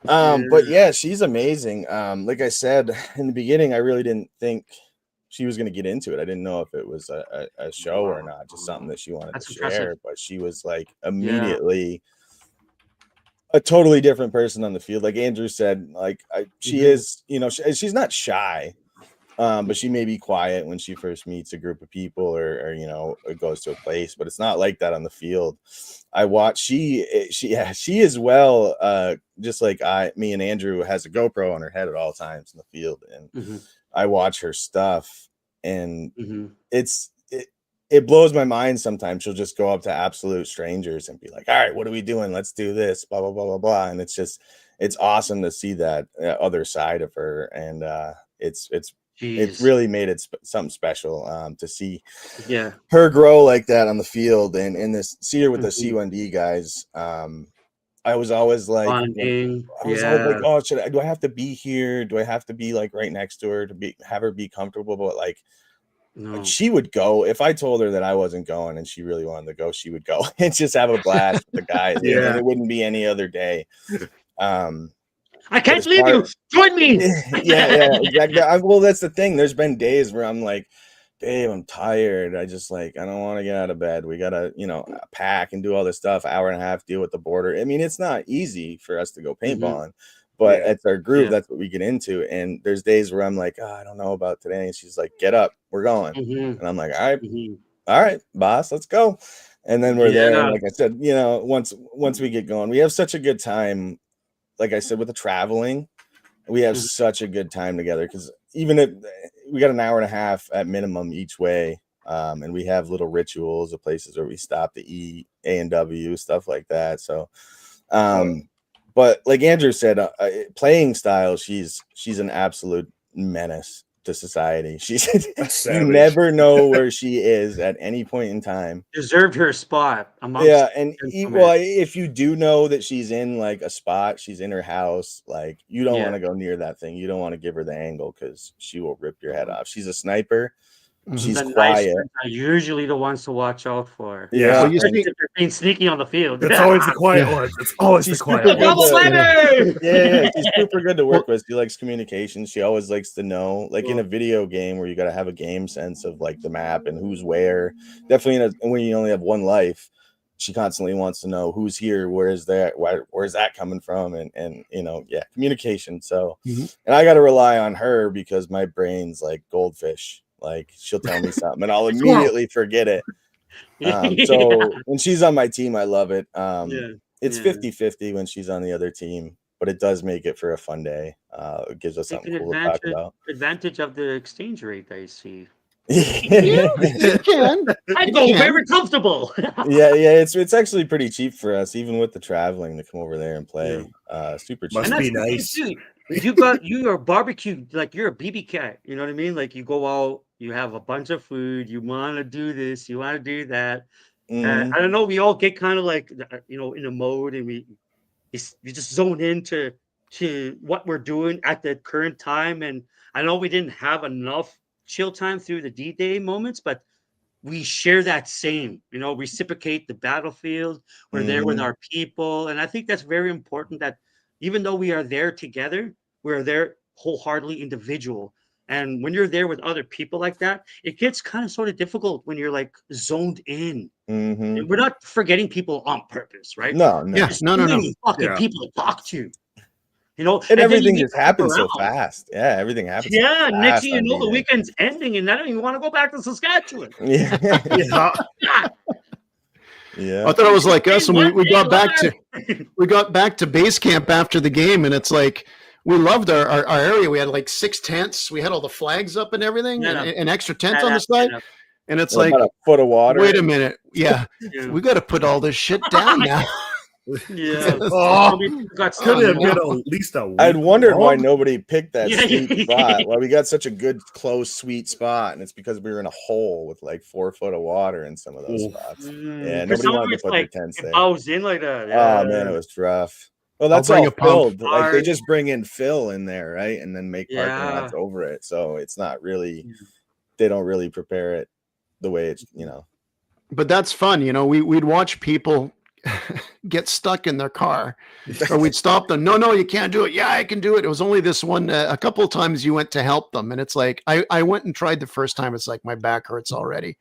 But yeah, she's amazing. Like I said in the beginning, I really didn't think she was going to get into it. I didn't know if it was a show or not, just something that she wanted to share. But she was like immediately a totally different person on the field. Like Andrew said, she is, she's not shy, but she may be quiet when she first meets a group of people or goes to a place, but it's not like that on the field. I watch she is well, just like me and Andrew has a GoPro on her head at all times in the field. And I watch her stuff and it blows my mind. Sometimes she'll just go up to absolute strangers and be like, all right, what are we doing? Let's do this, blah, blah, blah, blah, blah. And it's awesome to see that other side of her. And it's really made it something special to see her grow like that on the field and see her with the C1D guys. I was always like, bonding. always like, oh, do I have to be here? Do I have to be like right next to her to have her be comfortable? But like, No. she would go if I told her that I wasn't going and she really wanted to go. She would go and just have a blast with the guys. And it wouldn't be any other day. I can't leave you. Join me. Yeah, exactly. Well, that's the thing. There's been days where I'm like, babe, I'm tired. I don't want to get out of bed. We gotta, pack and do all this stuff. Hour and a half, deal with the border. I mean, it's not easy for us to go paintballing, but it's our group. That's what we get into. And there's days where I'm like, oh, I don't know about today. And she's like, get up, we're going. And I'm like, all right, boss, let's go. And then we're there. And like I said, once we get going, we have such a good time. Like I said, with the traveling, we have such a good time together because even if we got an hour and a half at minimum each way, and we have little rituals of places where we stop to eat, A&W, stuff like that. So, but like Andrew said, playing style, she's an absolute menace to society. You never know where she is at any point in time. Deserved her spot. And if you do know that she's in like a spot, she's in her house, like you don't want to go near that thing. You don't want to give her the angle because she will rip your head off. She's a sniper. She's quiet. Are usually the ones to watch out for. Yeah, if you're being sneaky on the field. It's always the quiet ones. It's always the quiet ones. Yeah, she's super good to work with. She likes communication. She always likes to know, like in a video game where you got to have a game sense of like the map and who's where. Definitely, when you only have one life, she constantly wants to know who's here, where's that coming from, and communication. So, and I got to rely on her because my brain's like goldfish. Like she'll tell me something and I'll immediately forget it. So when she's on my team, I love it. It's 50-50 when she's on the other team, but it does make it for a fun day. It gives us something cool to talk about. Advantage of the exchange rate, I see. You can. I go very comfortable. It's actually pretty cheap for us, even with the traveling, to come over there and play. Super cheap. Must be nice. You are barbecue, like you're a BB cat. You know what I mean? Like you go out, you have a bunch of food, you want to do this, you want to do that. I don't know. We all get kind of like in a mode, and we just zone into what we're doing at the current time. And I know we didn't have enough chill time through the D-Day moments, but we share that same, reciprocate the battlefield. We're there with our people. And I think that's very important, that even though we are there together, we're there wholeheartedly individual. And when you're there with other people like that, it gets kind of sort of difficult when you're like zoned in. And we're not forgetting people on purpose, right? No. Fucking people to talk to. And everything just happens so fast. Yeah, everything happens. Yeah, so next thing you know, the weekend's ending, and I don't even want to go back to Saskatchewan. Yeah. I thought it was like us, and we got back to base camp after the game, and it's like we loved our area. We had like 6 tents. We had all the flags up and everything, and an extra tent on the side. And it's like about a foot of water. Wait a minute. Yeah. We got to put all this shit down now. Yeah. Could have been at least a week. I'd wondered why nobody picked that sweet spot. Why we got such a good, close, sweet spot, and it's because we were in a hole with like 4 foot of water in some of those spots. Yeah, nobody wanted to put their tents there. I was in like that. Oh man, it was rough. Well, that's all filled. Like they just bring in fill in there, right, and then make parking lots over it. So it's not really. They don't really prepare it the way it's But that's fun, We'd watch people get stuck in their car, or we'd stop them. No, you can't do it. Yeah, I can do it. It was only this one. A couple of times you went to help them, and it's like I went and tried the first time. It's like my back hurts already.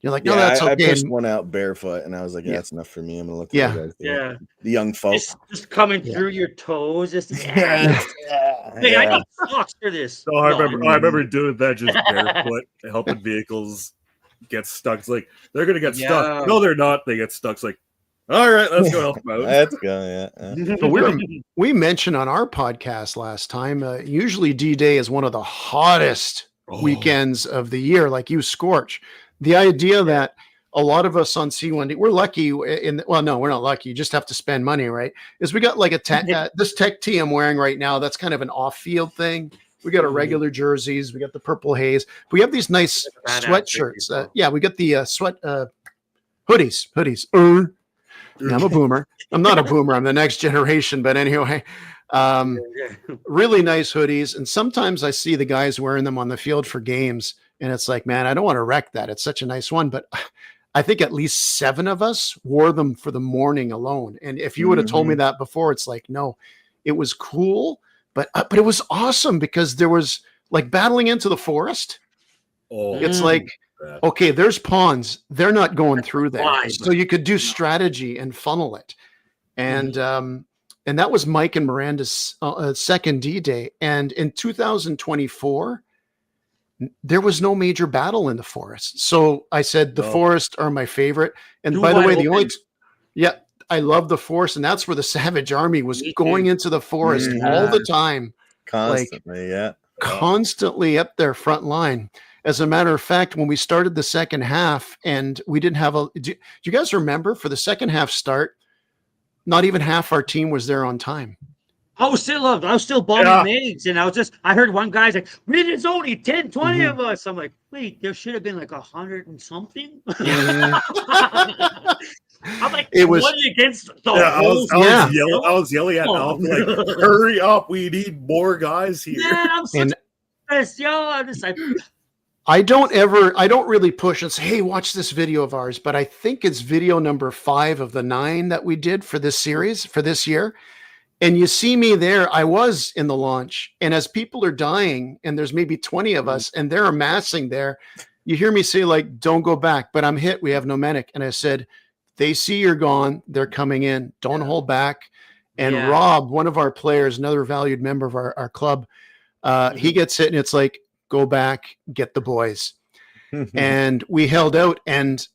You're like, no, that's okay. I pushed one out barefoot, and I was like, that's enough for me. I'm gonna look at you guys. The young folks just coming through your toes. Hey, I got socks for this. So I remember doing that just barefoot, helping vehicles get stuck. It's like they're gonna get stuck. No, they're not. They get stuck. It's like, all right, let's go help them out. Let's go. Yeah. So we mentioned on our podcast last time. Usually D-Day is one of the hottest weekends of the year. Like you scorch. The idea that a lot of us on C1D, we're lucky well, no, we're not lucky. You just have to spend money, right? Is we got like this tech tee I'm wearing right now. That's kind of an off-field thing. We got our regular jerseys. We got the purple haze. We have these nice sweatshirts. We got the sweat hoodies. Yeah, I'm a boomer. I'm not a boomer. I'm the next generation. But anyway, really nice hoodies. And sometimes I see the guys wearing them on the field for games. And it's like, man, I don't want to wreck that. It's such a nice one. But I think at least 7 of us wore them for the morning alone. And if you would have told me that before, it's like, no, it was cool. But it was awesome because there was like battling into the forest. It's like, okay, there's ponds. They're not going through there. So you could do strategy and funnel it. And that was Mike and Miranda's second D-Day. And in 2024, there was no major battle in the forest. So I said, the forest are my favorite. And by the way, I love the forest. And that's where the Savage Army was going into the forest all the time. Constantly, constantly up their front line. As a matter of fact, when we started the second half and we didn't have do you guys remember for the second half start, not even half our team was there on time. I was still bombing maids, and I heard one guy's like, there's only 10, 20 of us. I'm like, wait, there should have been like 100 and something. I'm like, it was against the whole. I was yelling at Alf, like, hurry up, we need more guys here. Man, I'm such pissed, yo. I'm just like, I don't really push and say, hey, watch this video of ours, but I think it's video number 5 of the 9 that we did for this series, for this year. And you see me there, I was in the launch. And as people are dying, and there's maybe 20 of us, and they're amassing there, you hear me say, like, don't go back. But I'm hit, we have no medic. And I said, they see you're gone, they're coming in. Don't hold back. And Rob, one of our players, another valued member of our club, he gets hit, and it's like, go back, get the boys. And we held out, and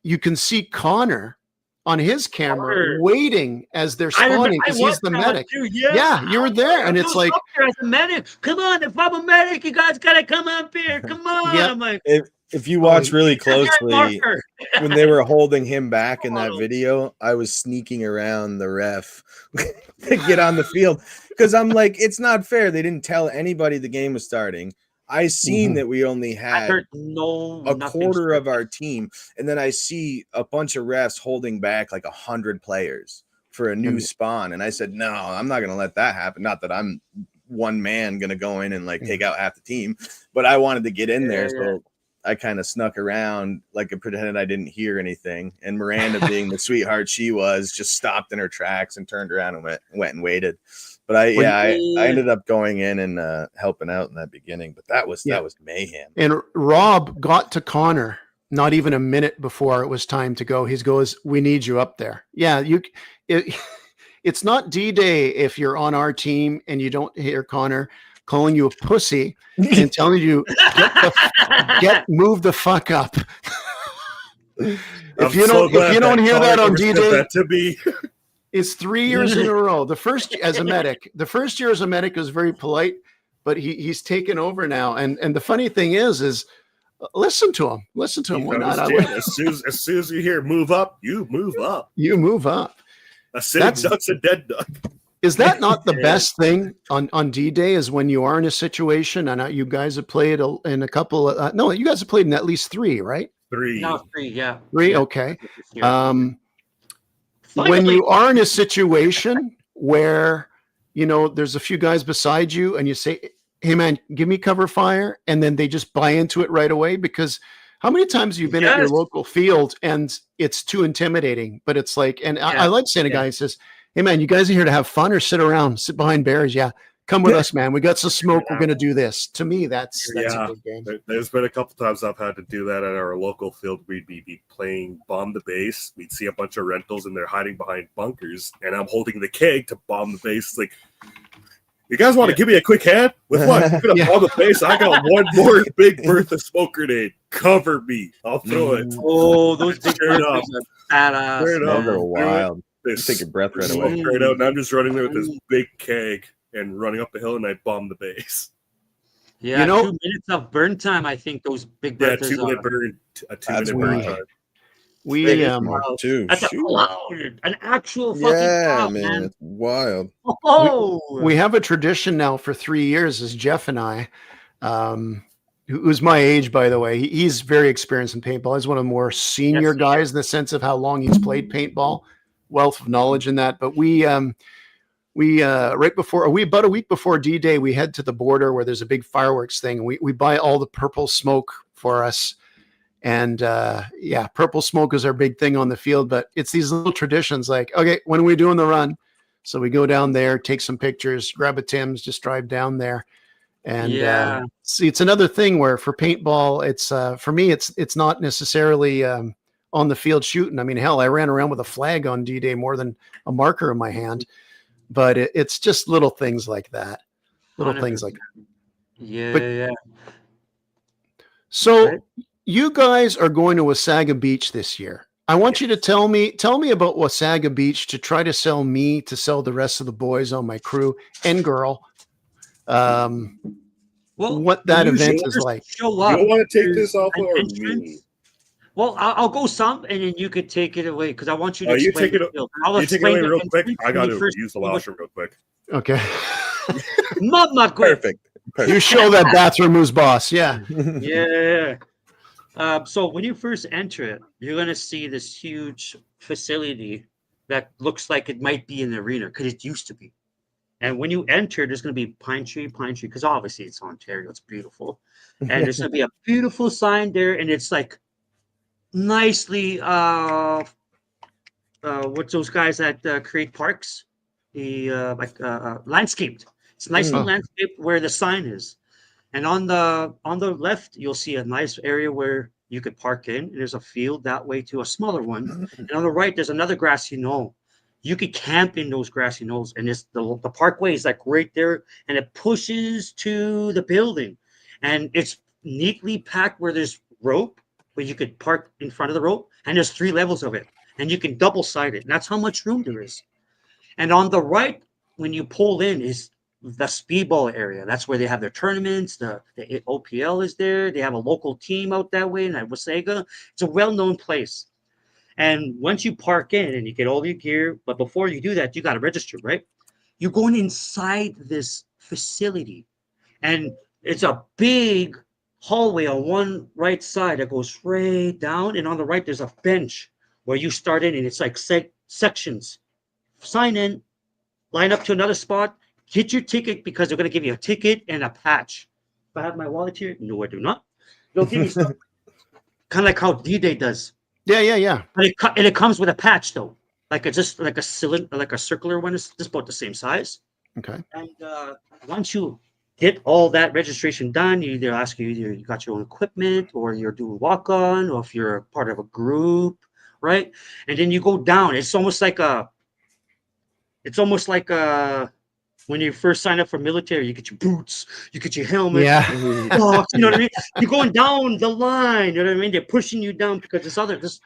you can see Connor on his camera waiting as they're spawning because he's the medic. Yeah, you were there, and it's like, as a medic, come on, if I'm a medic, you guys gotta come up here. Come on. I'm like, if you watch really closely, when they were holding him back in that video, I was sneaking around the ref to get on the field because I'm like, it's not fair. They didn't tell anybody the game was starting. I seen that we only had a quarter of our team, and then I see a bunch of refs holding back like 100 players for a new spawn, and I said, no, I'm not gonna let that happen. Not that I'm one man gonna go in and like take out half the team, but I wanted to get in there, so I kind of snuck around like I pretended I didn't hear anything. And Miranda, being the sweetheart she was, just stopped in her tracks and turned around and went and waited. But I ended up going in and helping out in that beginning. But that was mayhem. And Rob got to Connor not even a minute before it was time to go. He goes, "We need you up there." Yeah, it's not D-Day if you're on our team and you don't hear Connor calling you a pussy and telling you move the fuck up. If you don't hear that on D-Day, to be. It's 3 years in a row. The first year as a medic was very polite, but he's taken over now. And the funny thing is listen to him. Why not? As soon as you hear move up, you move up. You move up. A sitting duck's a dead duck. Is that not the best thing on D-Day is when you are in a situation? And you guys have played in a couple of, no, you guys have played in at least 3, right? 3. No, 3, yeah. 3, yeah. Okay. When you are in a situation where, there's a few guys beside you and you say, hey man, give me cover fire. And then they just buy into it right away, because how many times have you been at your local field and it's too intimidating, but it's like, and I like saying a guy who says, hey man, you guys are here to have fun or sit behind bears? Yeah. Come with us, man. We got some smoke. We're going to do this. To me, that's a big game. There's been a couple times I've had to do that at our local field. We'd be playing bomb the base. We'd see a bunch of rentals and they're hiding behind bunkers, and I'm holding the keg to bomb the base. It's like, you guys want to give me a quick hand? With what? I'm going to bomb the base. I got one more big Bertha smoke grenade. Cover me. I'll throw it. Oh, those big Berthas are badass. Those are wild. You take your breath right away. Right out, and I'm just running there with this big keg and running up the hill, and I bomb the base. Yeah, 2 minutes of burn time. I think those big Berthas 2 minute burn. A 2 minute burn time. That's an actual fucking cloud, man. It's wild. We have a tradition now for 3 years, as Jeff and I, who's my age, by the way. He's very experienced in paintball. He's one of the more senior guys in the sense of how long he's played paintball. wealth of knowledge in that. But we about a week before D-Day, we head to the border where there's a big fireworks thing. And we buy all the purple smoke for us. And purple smoke is our big thing on the field. But it's these little traditions like, okay, when are we doing the run? So we go down there, take some pictures, grab a Tim's, just drive down there. And see, it's another thing where for paintball, it's for me, it's not necessarily on the field shooting. I mean, hell, I ran around with a flag on D-Day more than a marker in my hand. But it's just little things like that. Little 100%. Things like that. Yeah. So right? You guys are going to Wasaga Beach this year. I want you to tell me about Wasaga Beach to try to sell the rest of the boys on my crew and girl. What that event is like. Show up. You want to take this off or me? Well, I'll go some, and then you could take it away because I want you to explain. You take it away real quick. I got to use the washroom real quick. Okay. Mama, perfect. You show that bathroom who's boss. Yeah. Yeah. So when you first enter it, you're going to see this huge facility that looks like it might be an arena because it used to be. And when you enter, there's going to be pine tree, because obviously it's Ontario. It's beautiful. And there's going to be a beautiful sign there. And it's like nicely, what's those guys that create parks? Landscaped. It's nicely landscaped where the sign is. And on the left, you'll see a nice area where you could park in. And there's a field that way to a smaller one. And on the right, there's another grassy knoll. You could camp in those grassy knolls, and it's the parkway is like right there, and it pushes to the building, and it's neatly packed where there's rope, where you could park in front of the rope, and there's 3 levels of it, and you can double side it, and that's how much room there is. And on the right, when you pull in, is the speedball area. That's where they have their tournaments. The OPL is there. They have a local team out that way in Wasaga. It's a well-known place. And once you park in and you get all your gear, but before you do that, you got to register, right? You're going inside this facility, and it's a big hallway on one right side that goes right down, and on the right, there's a bench where you start in, and it's like sections. Sign in, line up to another spot, get your ticket because they're going to give you a ticket and a patch. If I have my wallet here, no, I do not. They'll give you stuff, kind of like how D-Day does. Yeah. But it comes with a patch though, like a cylinder, like a circular one. Is just about the same size. Okay. And once you get all that registration done, you either ask you got your own equipment, or you're doing walk on, or if you're part of a group, right? And then you go down. It's almost like when you first sign up for military, you get your boots, you get your helmet, you know what I mean? You're going down the line, you know what I mean? They're pushing you down because the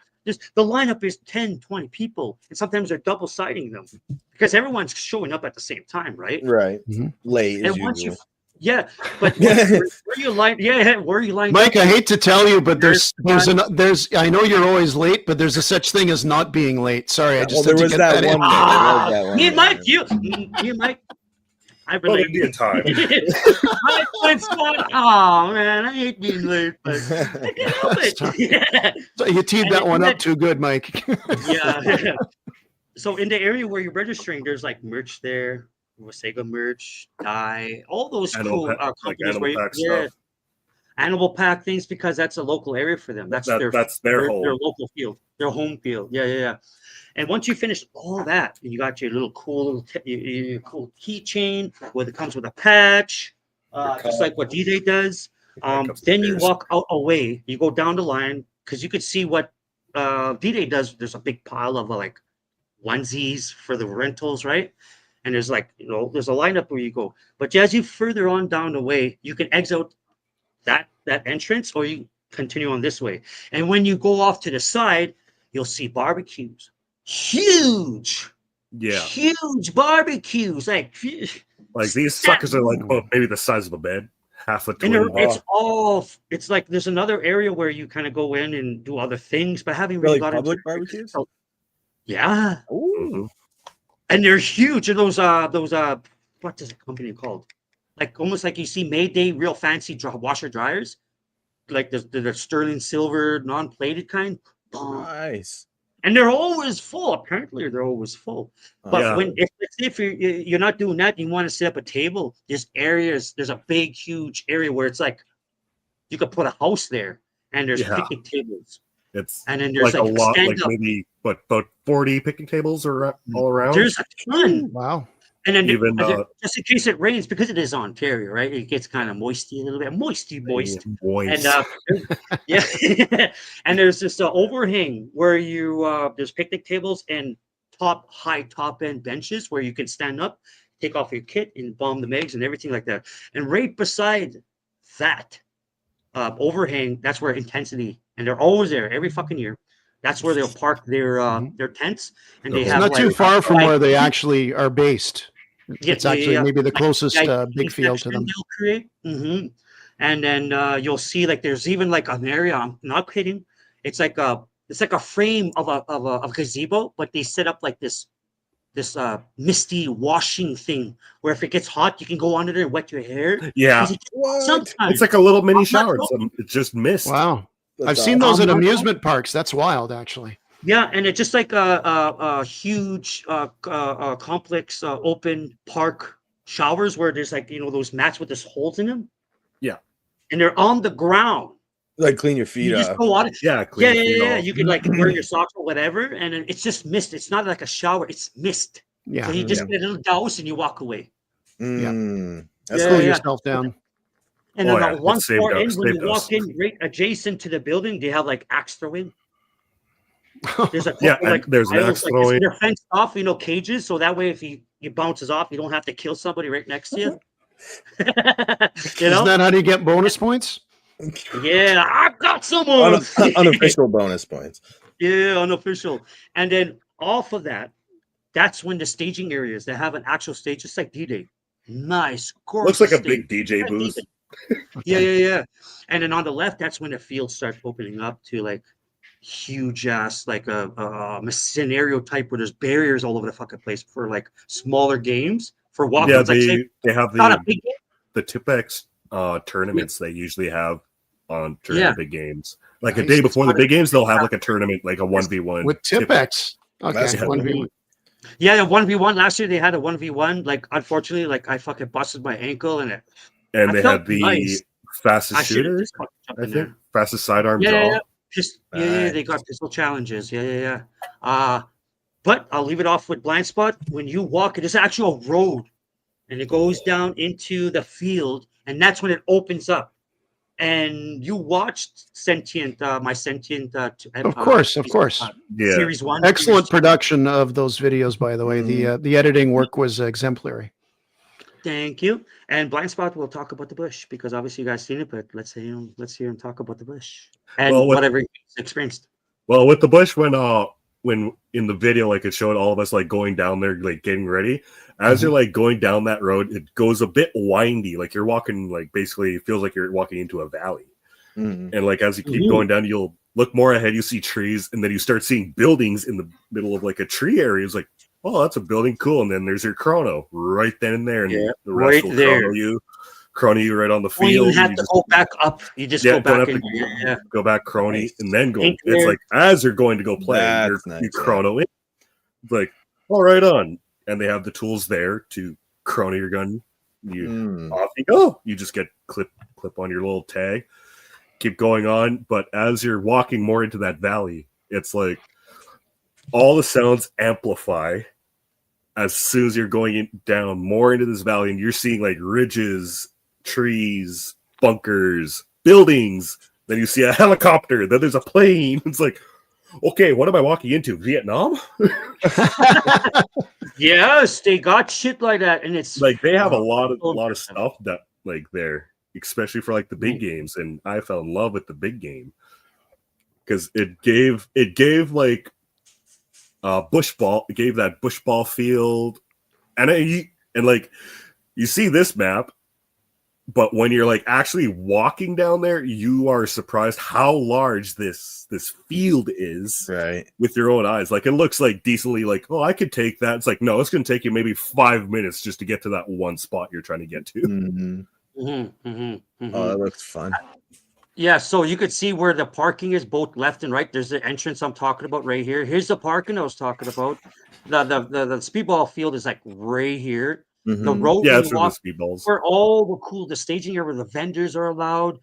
lineup is 10, 20 people, and sometimes they're double siding them because everyone's showing up at the same time, right? Right. Mm-hmm. Late as once usual. But where you lined Mike, up, I hate to tell you, but there's I know you're always late, but there's a such thing as not being late. Sorry, I just there was that one. Me and Mike. I relate. Indian time. I went spot. Oh man, I hate being late, but I can't help it. So you teed that one up too good, Mike. Yeah. So in the area where you're registering, there's like merch there, Wasaga merch, dye, all those cool companies where animal pack things, because that's a local area for them. That's their local field, their home field. Yeah. And once you finish all that, and you got your little cool keychain, where it comes with a patch, just like what D-Day does. Then you walk out away. You go down the line because you could see what D-Day does. There's a big pile of like onesies for the rentals, right? And there's like there's a lineup where you go. But as you further on down the way, you can exit that entrance, or you continue on this way. And when you go off to the side, you'll see barbecues. Huge barbecues, like these suckers are like maybe the size of a bed, half a twin. And it's like there's another area where you kind of go in and do other things, but having really got public barbecues. Yeah. Ooh. And they're huge. And those what is the company called? Like almost like you see Mayday, real fancy washer dryers, like the sterling silver non-plated kind. Nice. And they're always full. Apparently, they're always full. But Yeah. if you're not doing that, you want to set up a table. There's a big, huge area where it's like you could put a house there, and there's picnic tables. And then there's like a lot, like stand-up. maybe about 40 picnic tables are all around. There's a ton. Wow. And then Even just in case it rains, because it is Ontario, right? It gets kind of moisty a little bit, moist. Moist. And and there's this overhang where you there's picnic tables and high top end benches where you can stand up, take off your kit, and bomb the megs and everything like that. And right beside that overhang, that's where intensity, and they're always there every fucking year. That's where they'll park their tents, and they It's have not too far from where they actually are based. It's actually maybe the closest big field to them. Create. And then you'll see like there's even like an area. I'm not kidding. It's like a frame of a gazebo, but they set up like this misty washing thing where if it gets hot, you can go under there and wet your hair. Yeah, sometimes it's like a little mini shower. It's just mist. Wow, I've seen those at amusement parks. That's wild, actually. Yeah, and it's just like a huge complex open park showers where there's like those mats with those holes in them. Yeah, and they're on the ground. Like clean your feet just up. go on it. Yeah, yeah. You can like wear your socks or whatever, and it's just mist. It's not like a shower. It's mist. Yeah. So you just get a little douse and you walk away. That's cool yourself down. And then about one floor in, when you walk in, right adjacent to the building, they have like axe throwing. There's a couple, there's an axe throwing. They're fenced off, cages, so that way if he bounces off, you don't have to kill somebody right next to you. Isn't that how do you get bonus points? Yeah, I got someone. Unofficial bonus points. Yeah, unofficial. And then off of that, that's when the staging areas, they have an actual stage, just like D-Day. Nice, gorgeous. Looks like a big DJ booth. Yeah. And then on the left, that's when the fields start opening up to like huge ass, like a scenario type where there's barriers all over the fucking place for like smaller games for walk-ons. Yeah, they have the Tipex tournaments they usually have during the big games. Like a day before the big games, they'll have like a tournament, like a 1v1 with Tipex. Okay, 1v1. Yeah, 1v1. Last year they had a 1v1. Like, unfortunately, like I fucking busted my ankle and they had the fastest shooters. I think fastest sidearm draw. Yeah, they got pistol challenges. Yeah. But I'll leave it off with blind spot. When you walk, it is actually a road, and it goes down into the field, and that's when it opens up. And you watched my Sentient. Of course. Series 1. Excellent production of those videos, by the way. The editing work was exemplary. Thank you. And blind spot, we'll talk about the bush because obviously you guys seen it, but let's hear him talk about the bush and whatever he's experienced. Well, with the bush, when in the video, like it showed all of us like going down there, like getting ready. As you're like going down that road, it goes a bit windy. Like you're walking, like basically it feels like you're walking into a valley. And like as you keep going down, you'll look more ahead, you see trees, and then you start seeing buildings in the middle of like a tree area. It's like, oh, that's a building, cool. And then there's your chrono right then and there, and the rest will chrono you right on the field. You have to go back up. You just go back and go back chrono, and then go. It's like as you're going to go play, you chrono in. It's like, all right, on. And they have the tools there to chrono your gun. Off you go. You just get clip on your little tag. Keep going on. But as you're walking more into that valley, it's like all the sounds amplify as soon as you're going down more into this valley, and you're seeing like ridges, trees, bunkers, buildings. Then you see a helicopter. Then there's a plane. It's like, okay, what am I walking into? Vietnam? Yes, they got shit like that, and it's like they have a lot of stuff that like there, especially for like the big games. And I fell in love with the big game because it gave like bush ball. It gave that bush ball field, and like you see this map. But when you're like actually walking down there, you are surprised how large this field is, right? With your own eyes. Like it looks like decently like, oh, I could take that. It's like, no, it's going to take you maybe 5 minutes just to get to that one spot you're trying to get to. Oh, that looks fun. Yeah, so you could see where the parking is both left and right. There's the entrance I'm talking about right here. Here's the parking I was talking about. The speedball field is like right here. The Mhm. road Yeah, when it's you for the walk speedballs. where all the staging area where the vendors are allowed.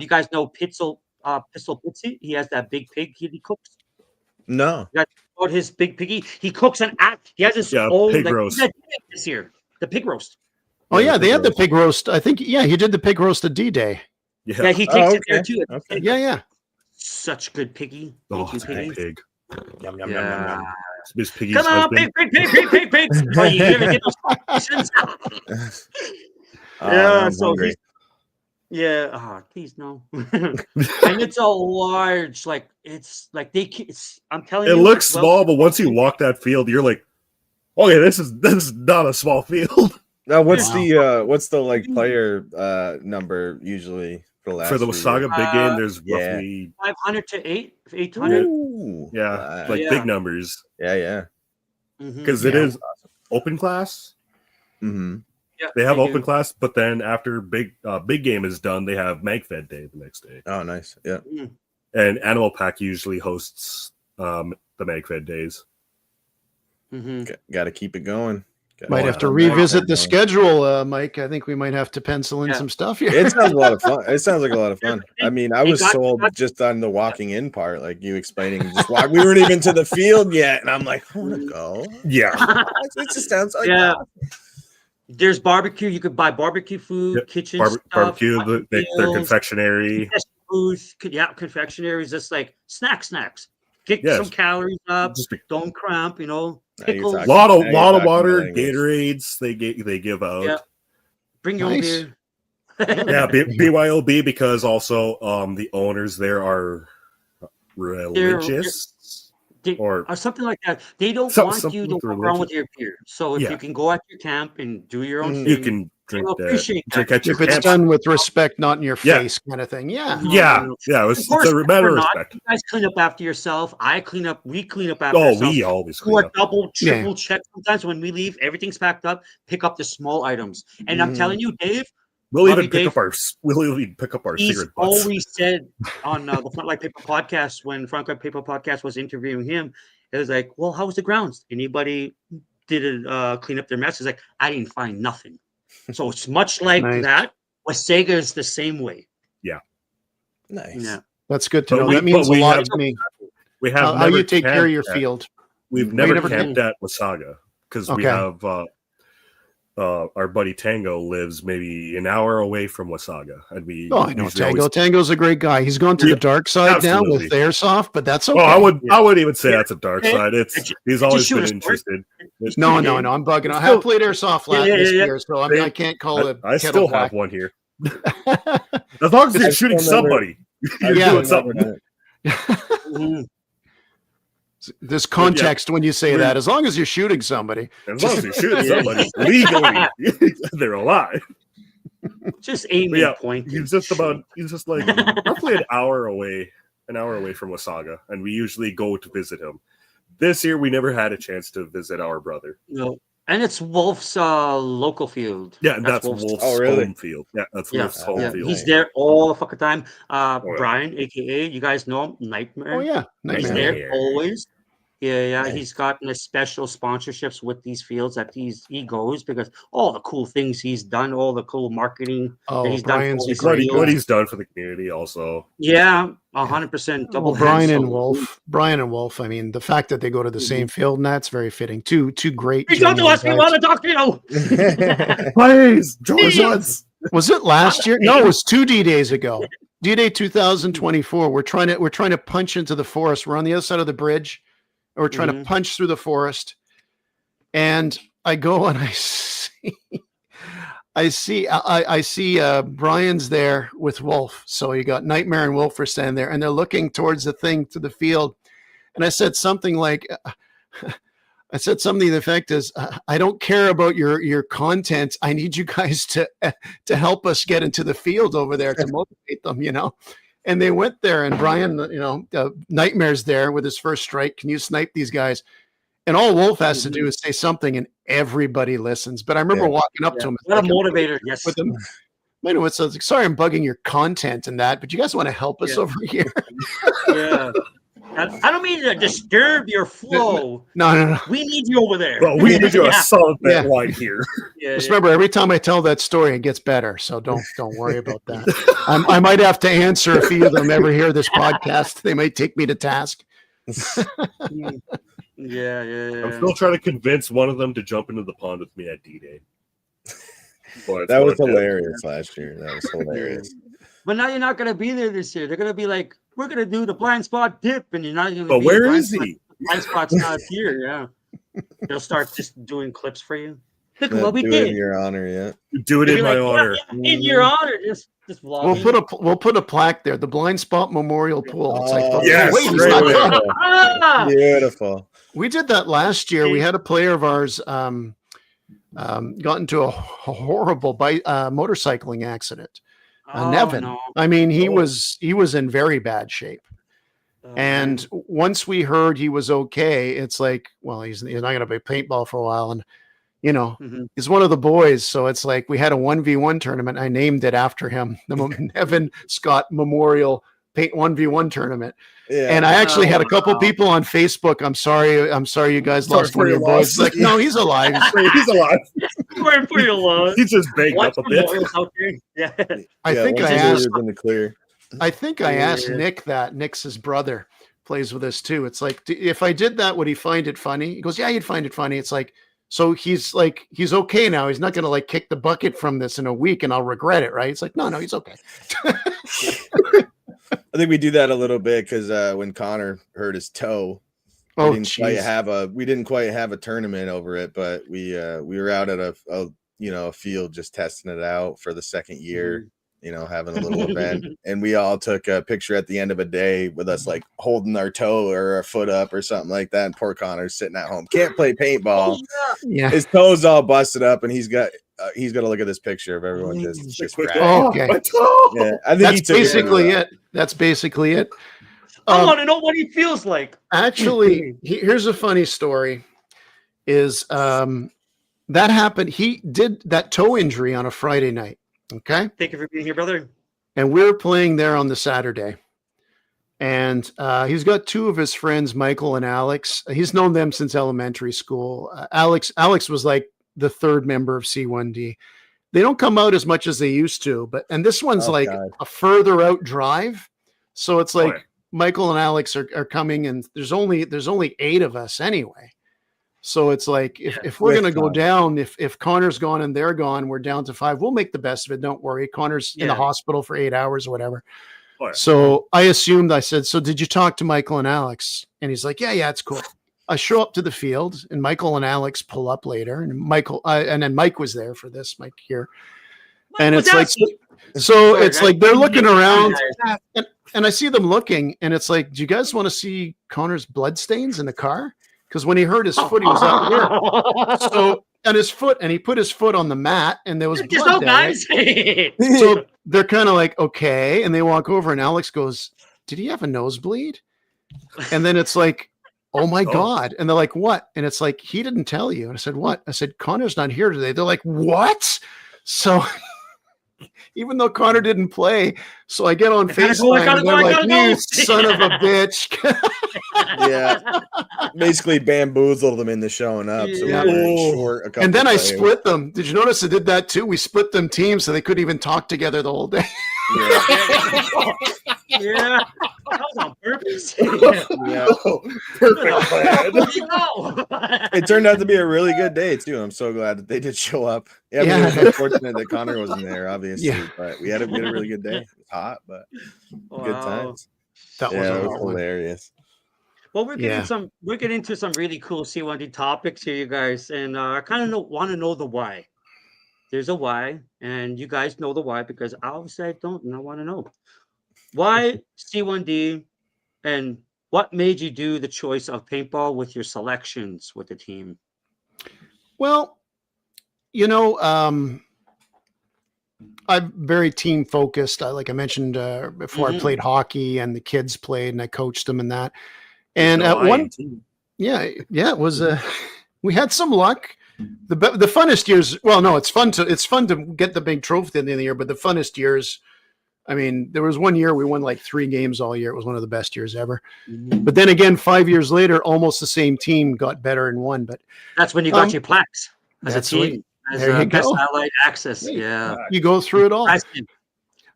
You guys know Pistol Pitsy? He has that big pig he cooks. No. You guys know about his big piggy? He cooks an act. He has his Yeah, own pig roast. this year. The pig roast. Oh Yeah, yeah, the they pig had the roast. pig roast. I think he did the pig roast at D-Day. Yeah, Yeah. he takes it there okay. too. Okay. Yeah. Such good piggy. Oh, Thank you, it's a good piggy. pig. Yum, yum, yum, yum, Yeah. yum. Miss Piggy's Come on, husband. pig. Oh, you gonna get those questions? Oh, now Yeah, I'm so hungry. he's yeah. Please no. And it's a large, like it's like I'm telling It you, looks it's well. small, but once you walk that field, you're like, okay, this is not a small field. Now, what's Wow. the like player number usually for the last For the few Wasaga years? big game, there's Yeah. roughly 500 to 800. Ooh, like Yeah. big numbers yeah. because Yeah. it is open class. Mm-hmm. Yeah, They have they open do. class, but then after big game is done, they have Magfed Day the next day. Oh, nice. Yeah. Mm. And Animal Pack usually hosts the Magfed days. Mhm. Got to keep it going. Might have to revisit the schedule, Mike. I think we might have to pencil in some stuff here. It sounds a lot of fun. It sounds like a lot of fun. I mean, I was got- sold just on the walking in part, like you explaining. Just walk. We weren't even to the field yet, and I'm like, I want to go. Yeah. It just sounds like Yeah. There's barbecue. You could buy barbecue food, Yep. kitchen stuff, Barbecue, hot their meals, confectionery. booth. Confectionery is just like snacks. Get Yes. some calories up. Just Don't cramp. Now you're Pickles. talking. lot of Now you're water, talking my language. Gatorades they give out. Yeah. Bring your own Nice. beer. Yeah, BYOB because also the owners there are religious or something like that. They don't want you to something walk with around with religion. your beer. So if Yeah. you can go at your camp and do your own Mhm. thing, You can drink they'll appreciate drink that. at your If it's camp. done with respect, not in your Yeah. face, kind of thing. Yeah. No. It's Of course, a matter of or not, respect. you guys clean up after yourself. We clean up after Oh, ourselves. we always Do clean a up. double, Yeah. triple check sometimes when we leave. Everything's packed up. Pick up the small items. And I'm Mhm. telling you, Dave, We'll Love even you, pick Dave. up our he's cigarette butts. always said on the Frontline Paper podcast, when Frontline Paper podcast was interviewing him, it was like, well, how was the grounds? Anybody did clean up their mess? He's like, I didn't find nothing. So it's much like Nice. that. Wasaga is the same way. Nice. Yeah. That's good to But know. we- That means but a we lot have- to me. We have How never you take care of your camped at- field. We've We never never camped at Wasaga because we Okay. have our buddy Tango lives maybe an hour away from Wasaga, and we. Oh, I know usually Tango. always- Tango's a great guy. He's gone to Yeah, the dark side now with absolutely. airsoft, but that's okay. Oh, I wouldn't even say that's a dark side. He's always shoot been a sport. interested. No, I'm bugging. I have played airsoft Yeah, this yeah. year, so I can't call it. I kettle still black. have one here. As long as you're I've shooting still never- somebody, you're Yeah. doing something. Mhm. There's context when you say that. As long as you're shooting somebody, As long as you're shooting Yeah. somebody legally, they're alive. Just aim Yeah, and point. He's just like roughly an hour away from Wasaga, and we usually go to visit him. This year, we never had a chance to visit our brother. No. And it's Wolf's local field. Yeah, that's Wolf's Oh, really? home field. Yeah, that's Yeah, Wolf's home yeah. field. He's there all the fucking time. yeah. Brian, a.k.a. You guys know him, Nightmare. oh yeah, He's nightmare. there always. Yeah. Nice. He's gotten a special sponsorships with these fields that he goes because all the cool things he's done, all the cool marketing that Oh, he's done. For Brian's all a these great fields. What he's done for the community, also. Yeah, 100% double. Well, Brian hands, and so- Wolf. I mean, the fact that they go to the same field, and that's very fitting. Two great. Reach out to genuine us. We guys. want to talk to you. Please, join Please. us. Was it last year? No, it was 2 D-days ago. D-Day 2024. We're trying to punch into the forest. We're on the other side of the bridge. And we're trying to punch through the forest. And I go and I see Brian's there with Wolf. So you got Nightmare and Wolf are standing there and they're looking towards the thing to the field. And I said something like, to the effect is, I don't care about your content. I need you guys to help us get into the field over there to motivate them, And they went there, and Brian, Nightmare's there with his first strike. Can you snipe these guys? And all Wolf has to do is say something, and everybody listens. But I remember walking up to him. What a motivator. Yes. With him. I know it's like, sorry, I'm bugging your content and that, but you guys want to help us over here? Yeah. I don't mean to disturb your flow. No. We need you over there. Well, we need you a solid bet line here. Just remember, every time I tell that story, it gets better. So don't worry about that. I might have to answer a few of them ever hear this podcast. They might take me to task. Yeah. I'm still trying to convince one of them to jump into the pond with me at D-Day. That was hilarious last year. That was hilarious. But now you're not going to be there this year. They're going to be like, we're going to do the blind spot dip, and you're not going to. But where is he? Blind spot's not here. Yeah, they'll start just doing clips for you. Look Yeah, what we do did. it in your honor, yeah. Do it in my honor. In your honor, just vlogging. We'll put a plaque there. The Blind Spot Memorial Pool. It's like, yes, wait, he's not beautiful. Beautiful. We did that last year. We had a player of ours got into a horrible motorcycling accident. Nevin. No. I mean, he was in very bad shape. And once we heard he was okay, it's like, well, he's not going to play paintball for a while, and he's one of the boys. So it's like we had a 1v1 tournament. I named it after him, the Nevin Scott Memorial Paint 1v1 tournament. Yeah. And I actually had a couple people on Facebook. I'm sorry you guys lost one of your boys. Like, no, he's alive. He's alive. For your loss. He's just baked up a bit. Yeah. I think I asked in the clear. I think I asked Nick that. Nick's his brother plays with us too. It's like, if I did that, would he find it funny? He goes, yeah, he'd find it funny. It's like, so he's okay now. He's not going to like kick the bucket from this in a week and I'll regret it. Right. It's like, no, he's okay. I think we do that a little bit because when Connor hurt his toe, we didn't quite have a tournament over it, but we were out at a field just testing it out for the second year, having a little event, and we all took a picture at the end of a day with us like holding our toe or our foot up or something like that. And poor Connor's sitting at home, can't play paintball. Yeah, his toe's all busted up, and he's got to look at this picture of everyone just okay. Yeah, I think that's basically it. That's basically it. I want to know what he feels like. Actually, here's a funny story. Is that happened? He did that toe injury on a Friday night. Okay. Thank you for being here, brother. And we were playing there on the Saturday. And he's got two of his friends, Michael and Alex. He's known them since elementary school. Alex was like the third member of C1D. They don't come out as much as they used to, and this one's a further out drive. So it's like Michael and Alex are coming, and there's only 8 of us anyway. So it's like, if we're going to go down, if Connor's gone and they're gone, we're down to 5. We'll make the best of it. Don't worry. Connor's in the hospital for 8 hours or whatever. So I said, so did you talk to Michael and Alex? And he's like, yeah, it's cool. I show up to the field, and Michael and Alex pull up later, and and then Mike was there for this, Mike here. And it's like, so it's like they're looking around, and I see them looking, and it's like, do you guys want to see Connor's blood stains in the car? Because when he hurt his foot, he was out there. So, and his foot, and he put his foot on the mat, and there was blood there. So they're kind of like, okay, and they walk over, and Alex goes, did he have a nosebleed? And then it's like, oh my God. And they're like, what? And it's like, he didn't tell you. And I said, what? I said, Connor's not here today. They're like, what? So even though Connor didn't play, so I get on FaceTime, and they're like, you son of a bitch. Yeah. Basically bamboozled them into showing up. So we were short a couple and then I split them. Did you notice I did that too? We split them teams so they couldn't even talk together the whole day. Yeah. That was on purpose. Perfect plan. It turned out to be a really good day too. I'm so glad that they did show up. Yeah, it was unfortunate that Connor wasn't there, obviously. Yeah. But we had a really good day. It was hot, but good times. That was hilarious. Well, we're getting into some really cool C1D topics here, you guys, and I kind of want to know the why. There's a why, and you guys know the why because obviously I don't, and I want to know why C1D, and what made you do the choice of paintball with your selections with the team? Well, I'm very team focused. Like I mentioned before, I played hockey, and the kids played, and I coached them in that. And at one, it was we had some luck. the funnest years. Well, no, it's fun to get the big trophy at the end of the year, but the funnest years. I mean, there was one year we won like 3 games all year. It was one of the best years ever. But then again, 5 years later, almost the same team got better and won. But that's when you got your plaques as a team. Right. As there you best go. allied access. Yeah. You go through it all.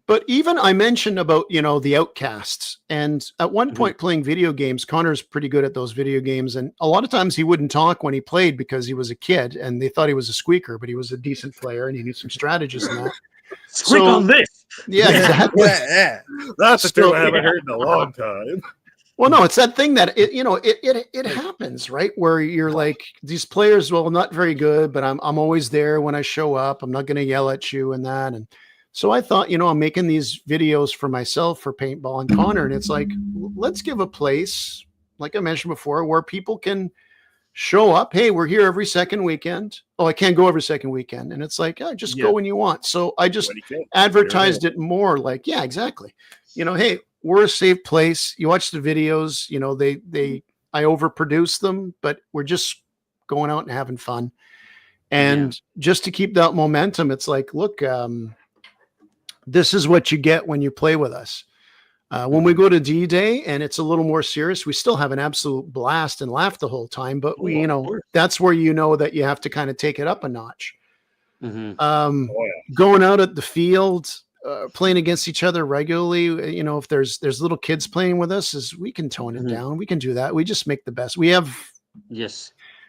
But even I mentioned about, the outcasts. And at one point playing video games, Connor's pretty good at those video games. And a lot of times he wouldn't talk when he played because he was a kid and they thought he was a squeaker, but he was a decent player and he knew some strategies in that. Squeak on this. Yeah, exactly. That's a term I haven't heard in a long time. Well, no, it's that thing that it happens, right? Where you're like, these players, well, not very good, but I'm always there when I show up. I'm not going to yell at you and that. And so I thought, I'm making these videos for myself for paintball and Connor, and it's like, let's give a place, like I mentioned before, where people can show up. Hey, we're here every second weekend. Oh, I can't go every second weekend. And it's like, just go when you want. So I just advertised it more like, yeah, exactly. Hey, we're a safe place. You watch the videos, I overproduce them, but we're just going out and having fun. And just to keep that momentum, it's like, look, this is what you get when you play with us. When we go to D-Day and it's a little more serious, we still have an absolute blast and laugh the whole time. But that's where that you have to kind of take it up a notch. Going out at the field, playing against each other regularly. If there's little kids playing with us, we can tone it down. We can do that. We just make the best. We have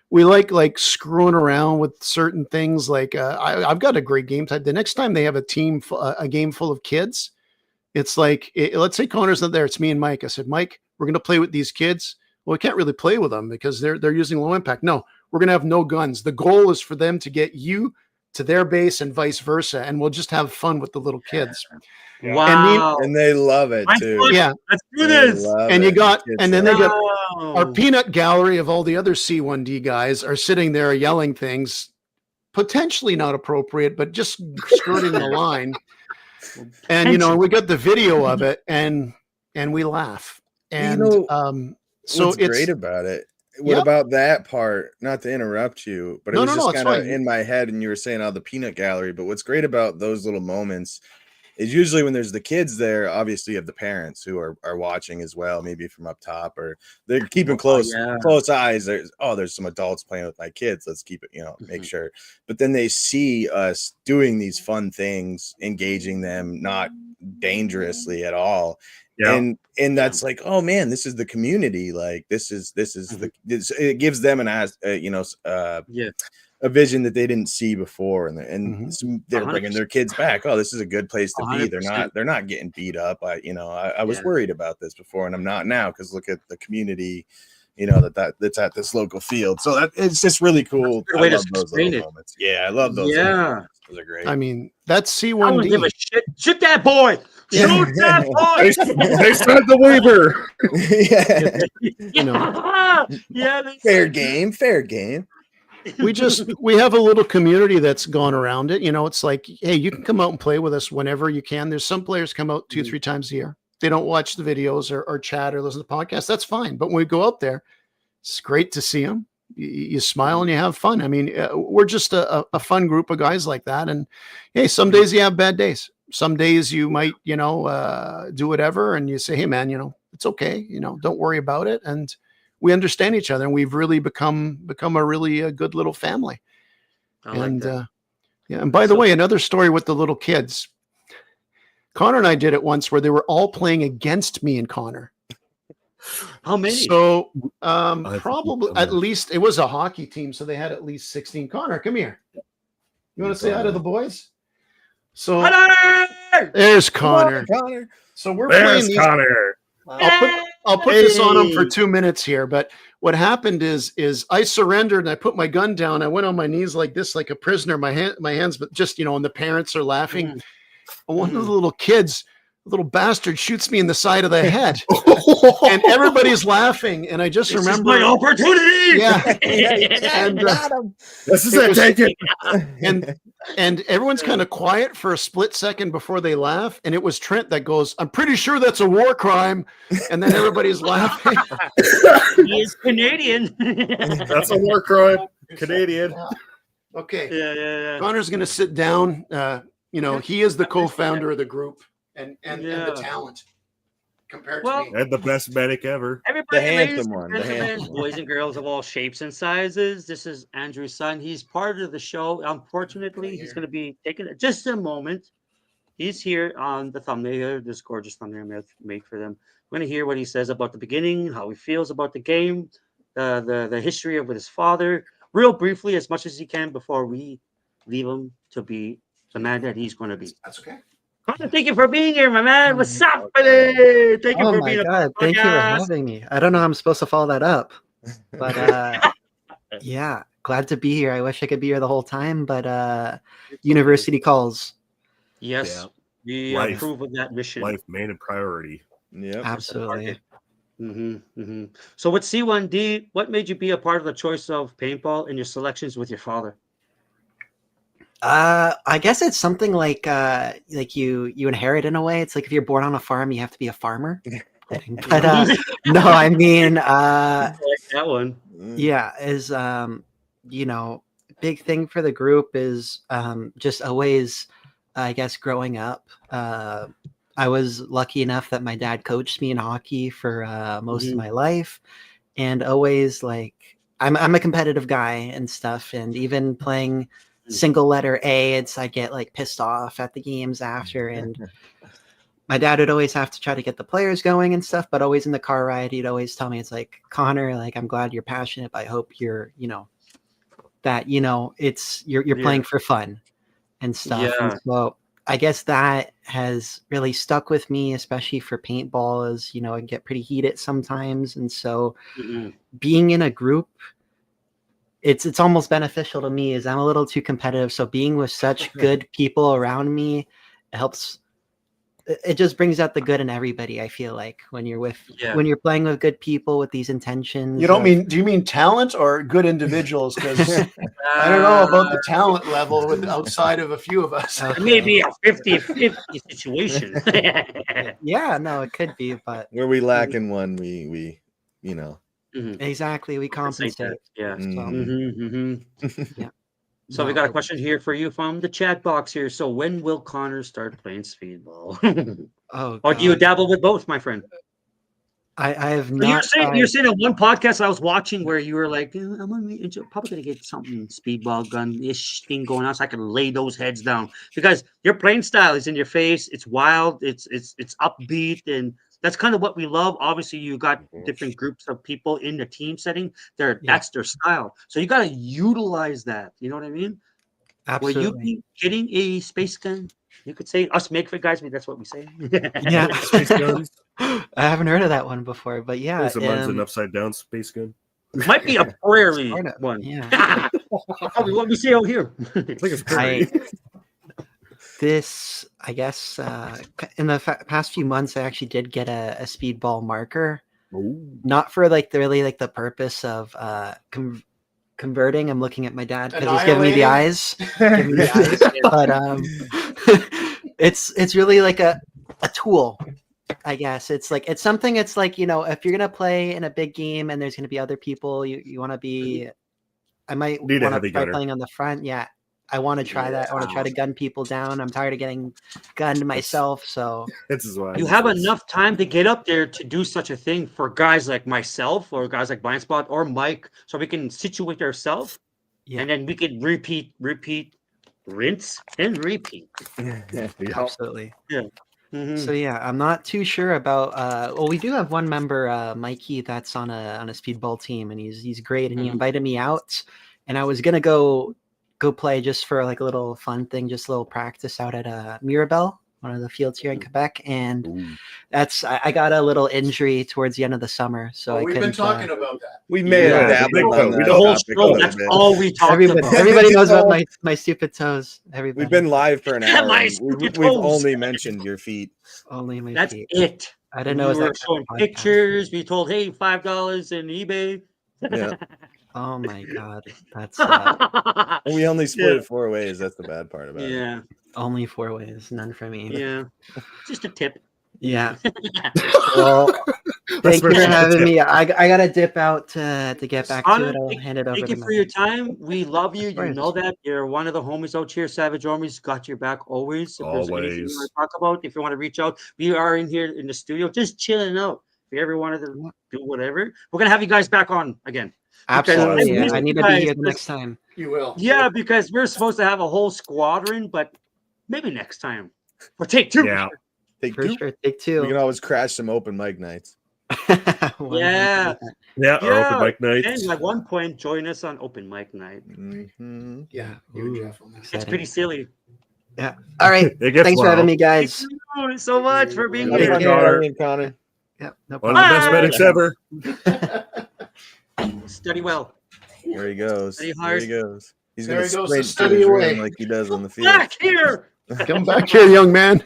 we like screwing around with certain things. Like I've got a great game type. The next time they have a game full of kids. It's like, let's say Connor's not there. It's me and Mike. I said, Mike, we're going to play with these kids. Well, we can't really play with them because they're using low impact. No, we're going to have no guns. The goal is for them to get you to their base and vice versa. And we'll just have fun with the little kids. Wow. And they love it too. Yeah. Let's do this. And they got our peanut gallery of all the other C1D guys are sitting there yelling things, potentially not appropriate, but just skirting the line. And we got the video of it, and we laugh. And so what's great about it? What about that part? Not to interrupt you, but it was just kind of in my head, and you were saying the peanut gallery. But what's great about those little moments is usually when there's the kids there. Obviously, you have the parents who are watching as well, maybe from up top, or they're keeping close eyes. There's some adults playing with my kids. Let's keep it, make sure. But then they see us doing these fun things, engaging them, not dangerously at all. Yeah. And that's like, oh man, this is the community. Like this is it gives them a vision that they didn't see before, and they're bringing their kids back. Oh, this is a good place to be. They're not getting beat up. I was worried about this before, and I'm not now because look at the community, that's at this local field. So it's just really cool. I love those little moments. Yeah, I love those. Yeah, those are great. I mean, that's C1D. Give a shit. Shoot that boy. Shoot that boy. They signed the waiver. Fair game. We have a little community that's gone around it. It's like, hey, you can come out and play with us whenever you can. There's some players come out 2-3 times a year. They don't watch the videos or chat or listen to the podcast. That's fine. But when we go out there, it's great to see them. You smile and you have fun. I mean, we're just a fun group of guys like that. And hey, some days you have bad days. Some days you might, do whatever. And you say, hey man, it's okay. Don't worry about it. And we understand each other, and we've really become a really good little family. And by the way, another story with the little kids. Connor and I did it once where they were all playing against me and Connor. How many? So probably at least it was a hockey team, so they had at least 16. Connor, come here. You want to say hi to the boys? So there's Connor. So we're playing these. Connor. I'll put this on him for 2 minutes here, but what happened is I surrendered and I put my gun down. I went on my knees like this, like a prisoner. My hands, but just and the parents are laughing. And one of the little kids, little bastard, shoots me in the side of the head, and everybody's laughing. And I just remember my opportunity. Yeah, and this is it. Take it. And everyone's kind of quiet for a split second before they laugh. And it was Trent that goes, I'm pretty sure that's a war crime. And then everybody's laughing. He is Canadian. That's a war crime. Canadian. Okay. Yeah. Connor's going to sit down. He is the co-founder of the group and the talent compared to me. And the best medic ever. Everybody, The handsome one, the gentlemen, handsome one. boys and girls of all shapes and sizes. This is Andrew's son. He's part of the show. Unfortunately, he's going to be taking just a moment. He's here on the thumbnail, this gorgeous thumbnail made for them. We're going to hear what he says about the beginning, how he feels about the game, the history of with his father, real briefly, as much as he can before we leave him to be the man that he's going to be. That's okay. Connor, thank you for being here, my man. What's up, buddy? Thank you Oh for my being God. Thank you for having me. I don't know how I'm supposed to follow that up, but yeah, glad to be here. I wish I could be here the whole time, but university calls. Yes, we Life. approve of that mission. Life main and priority. Yep. Absolutely. So with C1D, what made you be a part of the choice of paintball in your selections with your father? I guess it's something like you inherit in a way. It's like if you're born on a farm, you have to be a farmer. But no, I mean, I like that one. yeah, is big thing for the group is just always, I guess, growing up. I was lucky enough that my dad coached me in hockey for most of my life, and always like I'm a competitive guy and stuff, and even playing single letter A, I get like pissed off at the games after, and my dad would always have to try to get the players going and stuff, but always in the car ride, he'd always tell me, it's like, Connor, like, I'm glad you're passionate, but I hope you're, that, it's, you're playing for fun and stuff. Yeah. And so I guess that has really stuck with me, especially for paintball, as, I get pretty heated sometimes. And so being in a group, it's almost beneficial to me, as I'm a little too competitive. So being with such good people around me helps. It just brings out the good in everybody. I feel like when you're playing with good people with these intentions. Do you mean talent or good individuals? Because I don't know about the talent level outside of a few of us. It may be a 50-50 situation. Yeah, no, it could be, but where we lack in one, we exactly, we compensate. Yeah. Yeah. So we got a question here for you from the chat box here. So when will Connor start playing speedball? Or do you dabble with both, my friend? I have not. You're saying on one podcast I was watching where you were like, I'm probably gonna get something speedball gun-ish thing going on so I can lay those heads down, because your playing style is in your face. It's wild. It's upbeat, and that's kind of what we love. Obviously, you got different groups of people in the team setting. That's their style. So you got to utilize that. You know what I mean? Absolutely. Will you be getting a space gun? You could say us Magfed guys, that's what we say. Yeah. Space guns. I haven't heard of that one before, but yeah. Mine's an upside down space gun. Might be a prairie one. Yeah. What we say out here. It's like a prairie. I guess, in the past few months, I actually did get a speedball marker. Ooh. Not for the purpose of converting. I'm looking at my dad because he's giving me the eyes. But it's really like a tool, I guess. It's something. It's like, if you're gonna play in a big game and there's gonna be other people, you want to be. I might want to try playing on the front. Yeah. I want to try that. I want to try to gun people down. I'm tired of getting gunned myself. So this is why you have enough time to get up there to do such a thing for guys like myself or guys like Blind Spot or Mike, so we can situate ourselves, and then we can repeat, rinse, and repeat. Absolutely. Yeah. So yeah, I'm not too sure about. Well, we do have one member, Mikey, that's on a speedball team, and he's great, and he invited me out, and I was gonna go play just for like a little fun thing, just a little practice out at Mirabel, one of the fields here in Quebec, and I got a little injury towards the end of the summer, so we've been talking about that. We may have dabbled on that. That's all we talked about. Everybody knows about my stupid toes. Everybody. We've been live for an hour. We've only mentioned your feet. Only my That's feet. it. I didn't know. We were showing pictures. We told, hey, $5 in eBay. Yeah. Oh my God, that's and we only split it 4 ways. That's the bad part about it. Only 4 ways, none for me. Yeah, just a tip. Yeah. Well, thank you for having me. I gotta dip out to get back to it. I'll hand it over. Thank you to for your time. We love you. You course. know that. You're one of the homies out here. Savage Army's got your back always. If there's anything you want to talk about, if you want to reach out, we are in here in the studio just chilling out. If you ever wanted to do whatever, we're gonna have you guys back on again. Absolutely. I need to be here the next time. You will. Yeah, because we're supposed to have a whole squadron, but maybe next time. Or take two. Yeah. Take For two. sure. Take two. We can always crash some open mic nights. Yeah. Yeah, or open mic nights. And at one point, join us on open mic night. Mm-hmm. Yeah. It's pretty silly. Yeah. All right. Thanks for having me, guys. Thank you so much for being Have here. fun, Connor. Yep. No One of problem. the best medics ever. Study well. There he goes. Study There hard. he goes. He's There gonna he goes sprint to study through his away. room like he does on the field. Back here. Come back here, young man.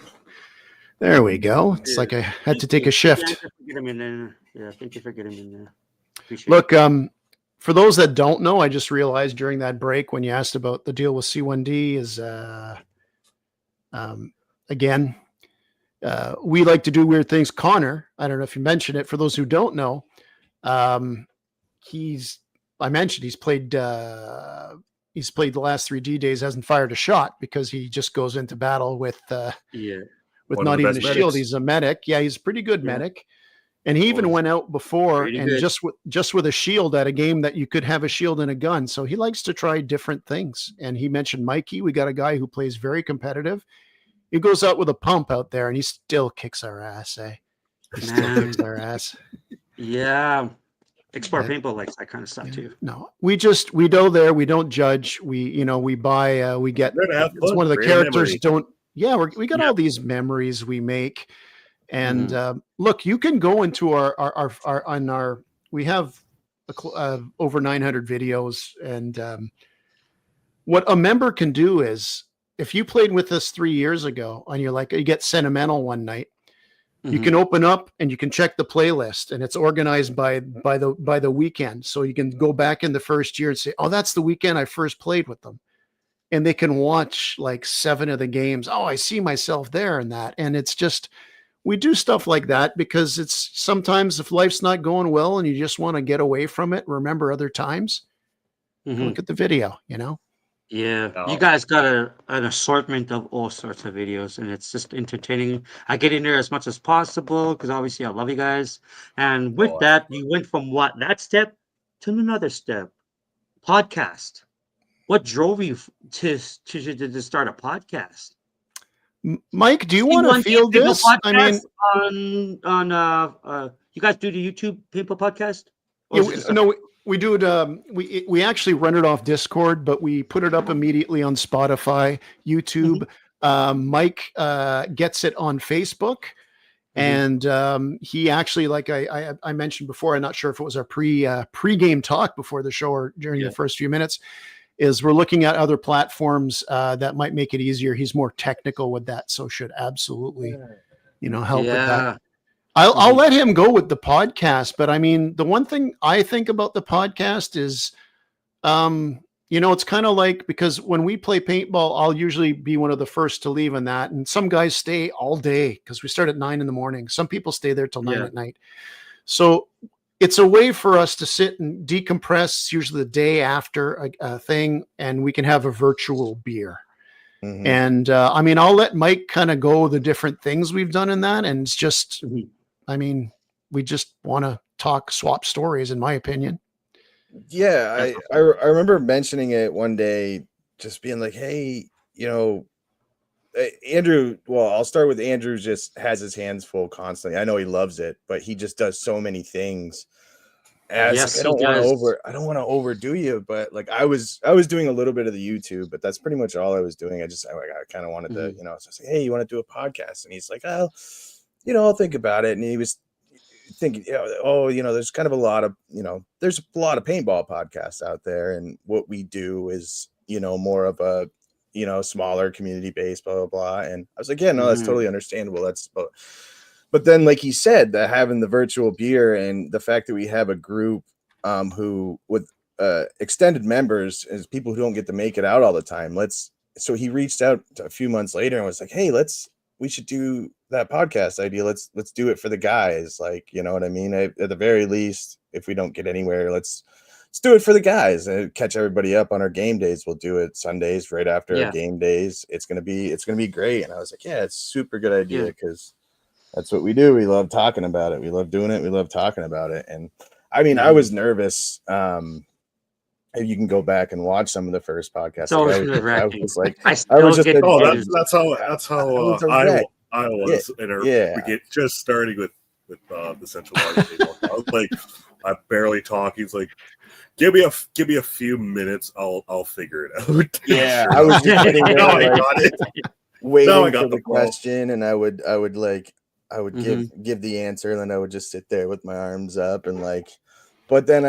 There we go. It's like I had to take a shift. Get him in there. Yeah, thank you for getting him in there. Appreciate Look, for those that don't know, I just realized during that break when you asked about the deal with C1D is, again, we like to do weird things. Connor, I don't know if you mentioned it. For those who don't know, I mentioned he's played the last 3 D-days, hasn't fired a shot because he just goes into battle with One not of the even a best shield. medics. He's a medic. Yeah, he's a pretty good medic. And he even went out before Pretty and good. just with a shield at a game that you could have a shield and a gun. So he likes to try different things. And he mentioned Mikey. We got a guy who plays very competitive. He goes out with a pump out there and he still kicks our ass, eh? He still kicks our ass. Yeah. Export Paintball likes that kind of stuff too. No, we go there. We don't judge. We buy, we get, it's one of the characters we got all these memories we make. And look, you can go into we have over 900 videos. And what a member can do is if you played with us 3 years ago and you get sentimental one night, you can open up and you can check the playlist and it's organized by the weekend. So you can go back in the first year and say, oh, that's the weekend I first played with them. And they can watch like 7 of the games. Oh, I see myself there and that. And it's just, we do stuff like that because it's sometimes if life's not going well and you just want to get away from it, remember other times, look at the video, Yeah, you guys got an assortment of all sorts of videos, and it's just entertaining. I get in there as much as possible because obviously I love you guys. And with that, you went from that step to another step, podcast. What drove you to start a podcast? Mike, do you want to field this? I mean, on you guys do the YouTube Paintball podcast? Yeah, we do it. We actually run it off Discord, but we put it up immediately on Spotify, YouTube. Mike gets it on Facebook, and he actually, like I mentioned before, I'm not sure if it was our pre-game talk before the show or during the first few minutes, is we're looking at other platforms that might make it easier. He's more technical with that, so should absolutely, help with that. I'll let him go with the podcast, but I mean, the one thing I think about the podcast is, it's kind of like, because when we play paintball, I'll usually be one of the first to leave on that. And some guys stay all day because we start at 9 a.m. Some people stay there till 9 at night. So it's a way for us to sit and decompress, usually the day after a thing, and we can have a virtual beer. And I mean, I'll let Mike kind of go the different things we've done in that. And it's just, I mean, we just want to swap stories, in my opinion. Yeah, I remember mentioning it one day, just being like, hey, Andrew, well, I'll start with Andrew, just has his hands full constantly. I know he loves it, but he just does so many things. And I don't want to overdo you, but like I was doing a little bit of the YouTube, but that's pretty much all I was doing. I kind of wanted to, so I was like, hey, you want to do a podcast? And he's like, oh, I'll think about it. And he was thinking, there's kind of a lot of, there's a lot of paintball podcasts out there. And what we do is, more of a, smaller community based, blah, blah, blah. And I was like, yeah, no, that's totally understandable. But then, like he said, that having the virtual beer and the fact that we have a group who with extended members is people who don't get to make it out all the time. So he reached out a few months later and was like, hey, let's we should do that podcast idea. Let's do it for the guys. Like, you know what I mean? At the very least, if we don't get anywhere, let's do it for the guys and catch everybody up on our game days. We'll do it Sundays right after our game days. It's gonna be great. And I was like, yeah, it's a super good idea because that's what we do. We love talking about it. We love doing it. We love talking about it. And I mean, I was nervous. You can go back and watch some of the first podcasts. So I was like, I was just that's how I was. We get just starting with the Central Valley table. I was like, I'm barely talking. He's like, give me a few minutes. I'll figure it out. Yeah, I was just sitting there, I got it. Waiting for the question, and I would give the answer, and then I would just sit there with my arms up and like. But then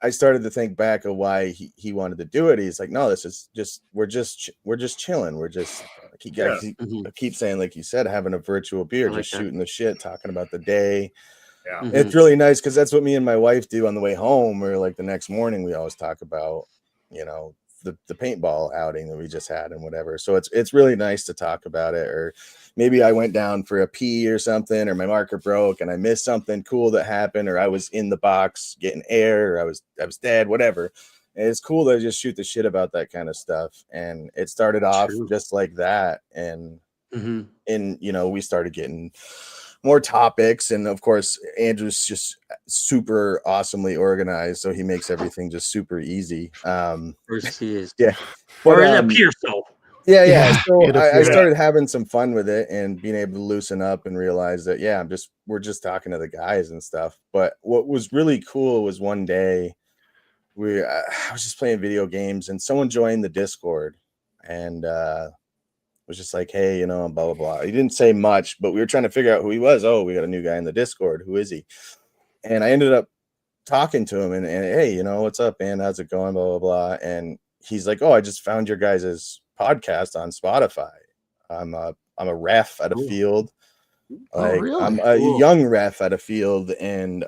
I started to think back of why he wanted to do it. He's like, no, this is just we're just chilling. We're just I keep saying, like you said, having a virtual beer, just shooting the shit, talking about the day. Yeah, it's really nice because that's what me and my wife do on the way home, or like the next morning. We always talk about, you know, the paintball outing that we just had and whatever. So it's really nice to talk about it. Or maybe I went down for a pee or something, or my marker broke and I missed something cool that happened, or I was in the box getting air, or I was dead, whatever. And it's cool to just shoot the shit about that kind of stuff. And it started off just like that. And you know, we started getting more topics, and of course Andrew's just super awesomely organized, so he makes everything just super easy. First he is. Yeah. Or it appears so. Yeah. So I started having some fun with it and being able to loosen up and realize that we're just talking to the guys and stuff. But what was really cool was one day I was just playing video games and someone joined the Discord and was just like, hey, you know, blah, blah, blah. He didn't say much, but we were trying to figure out who he was. Oh, we got a new guy in the Discord. Who is he? And I ended up talking to him and hey, you know, what's up, man? How's it going? Blah, blah, blah. And he's like, oh, I just found your guys' podcast on Spotify. I'm a ref at a field. Like, really? I'm a young ref at a field. And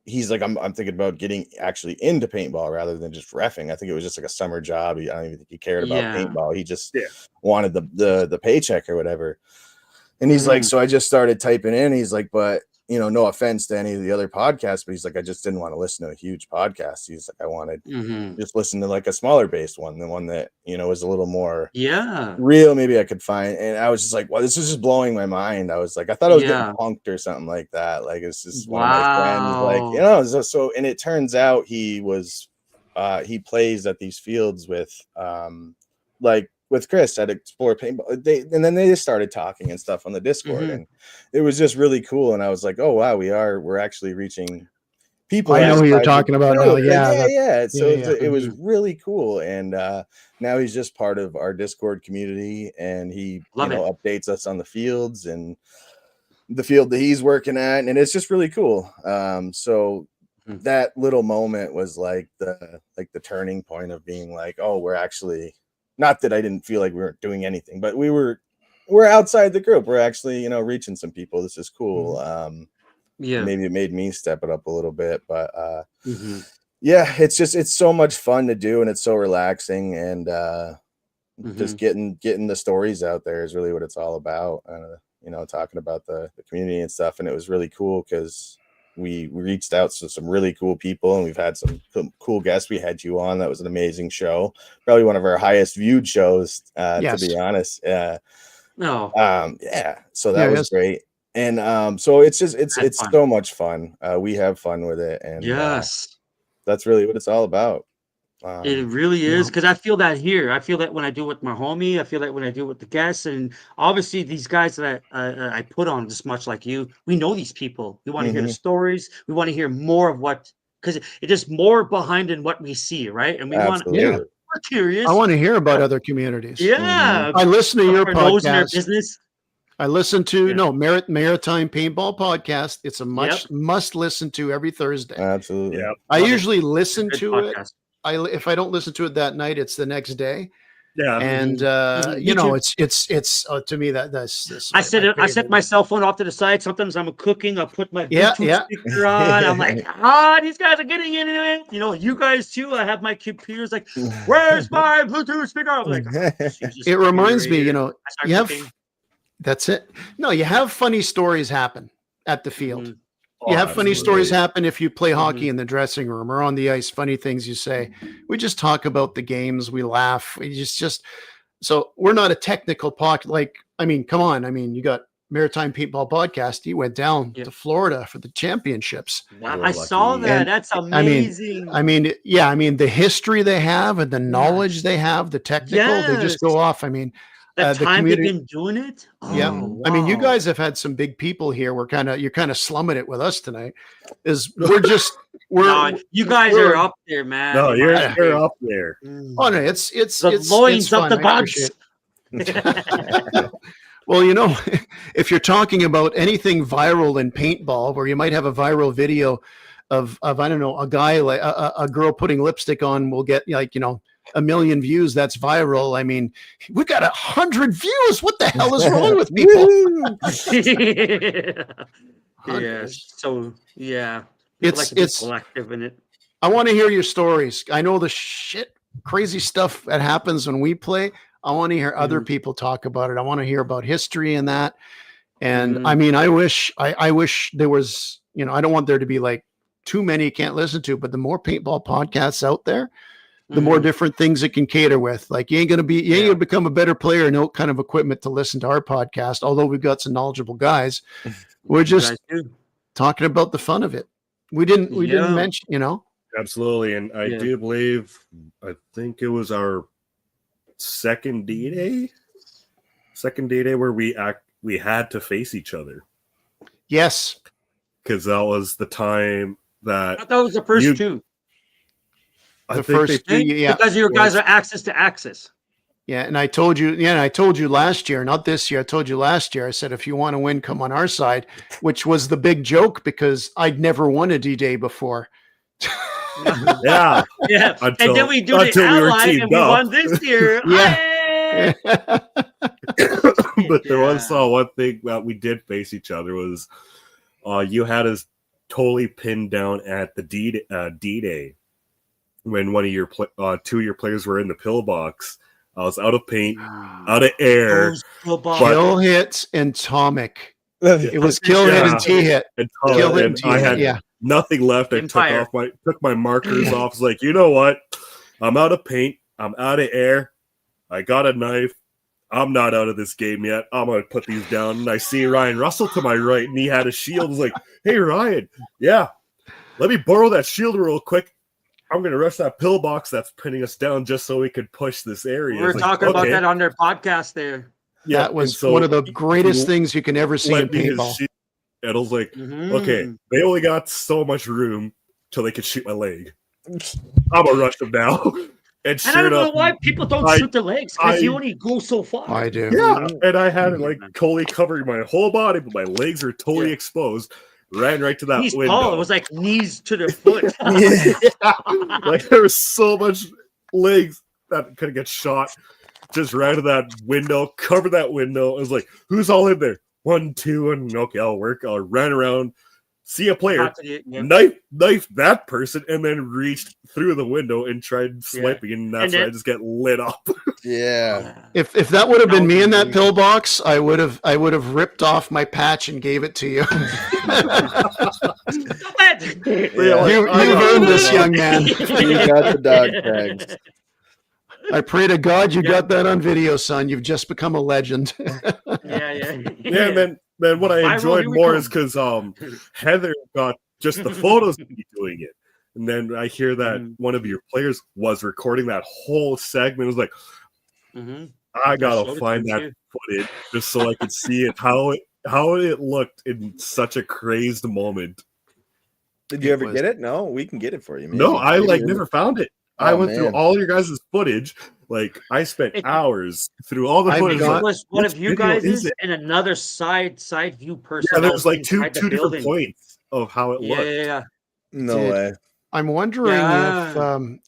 he's like, I'm thinking about getting actually into paintball rather than just reffing. I think it was just like a summer job. I don't even think he cared about paintball. He just wanted the paycheck or whatever. And he's like, so I just started typing in. He's like, but you know, no offense to any of the other podcasts, but he's like, I just didn't want to listen to a huge podcast. He's like, I wanted just listen to like a smaller based one, the one that, you know, was a little more real. Maybe I could find. And I was just like, well, this is just blowing my mind. I was like, I thought I was getting punked or something like that. Like, it's just one of my friends, like, you know, so, and it turns out he plays at these fields with, like, with Chris at Explore Paintball, and then they just started talking and stuff on the Discord, and it was just really cool. And I was like, oh wow, we're actually reaching people. I know who you're talking about now. Yeah. So it was really cool. And now he's just part of our Discord community, and he updates us on the fields and the field that he's working at, and it's just really cool. So that little moment was like the turning point of being like, oh, we're actually. Not that I didn't feel like we weren't doing anything, but we're outside the group. We're actually, you know, reaching some people. This is cool. Maybe it made me step it up a little bit, but it's so much fun to do, and it's so relaxing, and just getting the stories out there is really what it's all about. You know, talking about the community and stuff, and it was really cool because we reached out to some really cool people, and we've had some cool guests. We had you on. That was an amazing show. Probably one of our highest viewed shows, to be honest. So that was great. And so it's so much fun. We have fun with it. And that's really what it's all about. It really is, because I feel that here. I feel that when I do it with my homie. I feel that when I do it with the guests, and obviously these guys that I put on, just much like you, we know these people. We want to hear the stories. We want to hear more of what, because it's just more behind than what we see, right? And we want to. We're curious. I want to hear about other communities. Yeah, I listen to your podcast. Business. I listen to Maritime Paintball Podcast. It's a must listen to every Thursday. Absolutely. I usually listen to it. If I don't listen to it that night, it's the next day. Yeah. And Me you know, too. it's to me that's I my set my cell phone off to the side. Sometimes I'm cooking. I'll put my Yeah, Bluetooth yeah. speaker on. I'm like, these guys are getting into it. You know, you guys too. I have my computers like, where's my Bluetooth speaker? I'm like, Jesus, It reminds me, computer. you know, I start you have cooking. that's it. No, you have funny stories happen at the field. Mhm. You have funny stories absolutely. happen if you play hockey Mhm. in the dressing room or on the ice. Funny things you say. We just talk about the games. We laugh. We just so we're not a technical podcast. Like, I mean, come on. I mean, you got Maritime Paintball Podcast. You went down Yeah. to Florida for the championships. Wow, We're I saw lucky. that. And That's I mean, amazing. yeah. I mean, the history they have and the knowledge Yes. they have, the technical, they just Yes. go off. I mean, The the time they've community. been doing it. Yeah. Oh, I mean, you wow. guys have had some big people here. You're kind of slumming it with us tonight. We're You guys are up there, man. No, in you're my you're opinion. up there. oh no, it's The loins of fun. the I gods. appreciate it. Well, you know, if you're talking about anything viral in paintball, where you might have a viral video of I don't know, a guy like a girl putting lipstick on will get like, you know, 1 million views. That's viral. I mean, we got 100 views. What the hell is wrong with people? Yeah. So yeah, people like to be selective in it. I want to hear your stories. I know the crazy stuff that happens when we play. I want to hear other people talk about it. I want to hear about history and that. And I mean, I wish there was, you know, I don't want there to be like too many you can't listen to, but the more paintball podcasts out there, the more different things it can cater with. Like you ain't gonna become a better player and no kind of equipment to listen to our podcast. Although we've got some knowledgeable guys, we're just talking about the fun of it. We didn't mention, you know. Absolutely, and I do believe I think it was our second D-Day where we had to face each other. Yes, because that was the time that I thought it was the first two. Because you guys are axis to axis. Yeah, and I told you last year, not this year. I told you last year. I said if you want to win, come on our side, which was the big joke because I'd never won a D-Day before. yeah. And then we do the ally, and we won this year. Yeah. But there was one thing that we did face each other was you had us totally pinned down at the D-Day when one of your two of your players were in the pillbox. I was out of paint, out of air. Kill hit and Atomic. It was kill hit and T hit. Kill hit and T hit. I had nothing left. I took my markers off. I was like, you know what? I'm out of paint. I'm out of air. I got a knife. I'm not out of this game yet. I'm going to put these down. And I see Ryan Russell to my right, and he had a shield. I was like, hey, Ryan, let me borrow that shield real quick. I'm going to rush that pillbox that's pinning us down just so we could push this area. We were talking about that on their podcast there. Yeah, that was one of the greatest things you can ever see in paintball. And I was like, okay, they only got so much room till they could shoot my leg. I'm going to rush them now. And I don't know why people don't shoot the legs, because you only go so far. I do. Yeah, and I had it like totally covering my whole body, but my legs are totally exposed. Ran right to that window. Tall. It was like knees to the foot. Like there was so much legs that could get shot. Just right to that window, cover that window. I was like, who's all in there? 1, 2, and okay, I'll work. I ran around, see a player, knife that person, and then reached through the window and tried swiping, and that's where I just get lit up. Yeah. If that would have been me in that pillbox, I would have ripped off my patch and gave it to you. You've earned this, young man. You got the dog tags. I pray to God you got that on video, son. You've just become a legend. And then what I enjoyed more is because Heather got just the photos of me doing it. And then I hear that one of your players was recording that whole segment. It was like, I gotta find that footage just so I could see it, how it looked in such a crazed moment. Did you ever get it? No, we can get it for you. Maybe. No, I never found it. I went through all your guys' footage. Like I spent hours through all the footage. It was one of you guys and another side view person. Yeah, there was like two different points of how it looked. Yeah. No way. I'm wondering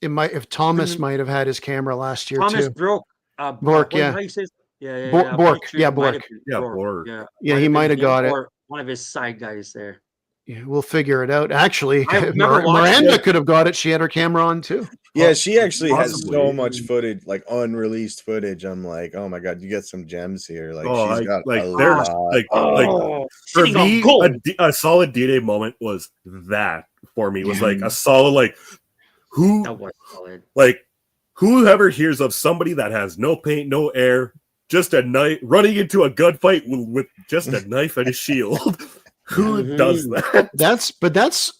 if Thomas might have had his camera last year too. Thomas broke. Bork, what yeah. how you say his- yeah, I'm Bork, pretty sure yeah, it might have Bork. been Yeah, Bork. Bork. Yeah, Yeah, he might have him got it. or one of his side guys there. Yeah, we'll figure it out. Actually, I remember watching Miranda it. could have got it. She had her camera on too. Yeah, she actually has Possibly. so much footage, like unreleased footage. I'm like, oh my god, you got some gems here. Like Oh, she's got like a there's lot. like Oh, for sitting on me, gold. a solid D-Day moment was that for me. It was like a solid like That was solid. like whoever hears of somebody that has no paint, no air, just a knife running into a gunfight with just a knife and a shield. Who does that?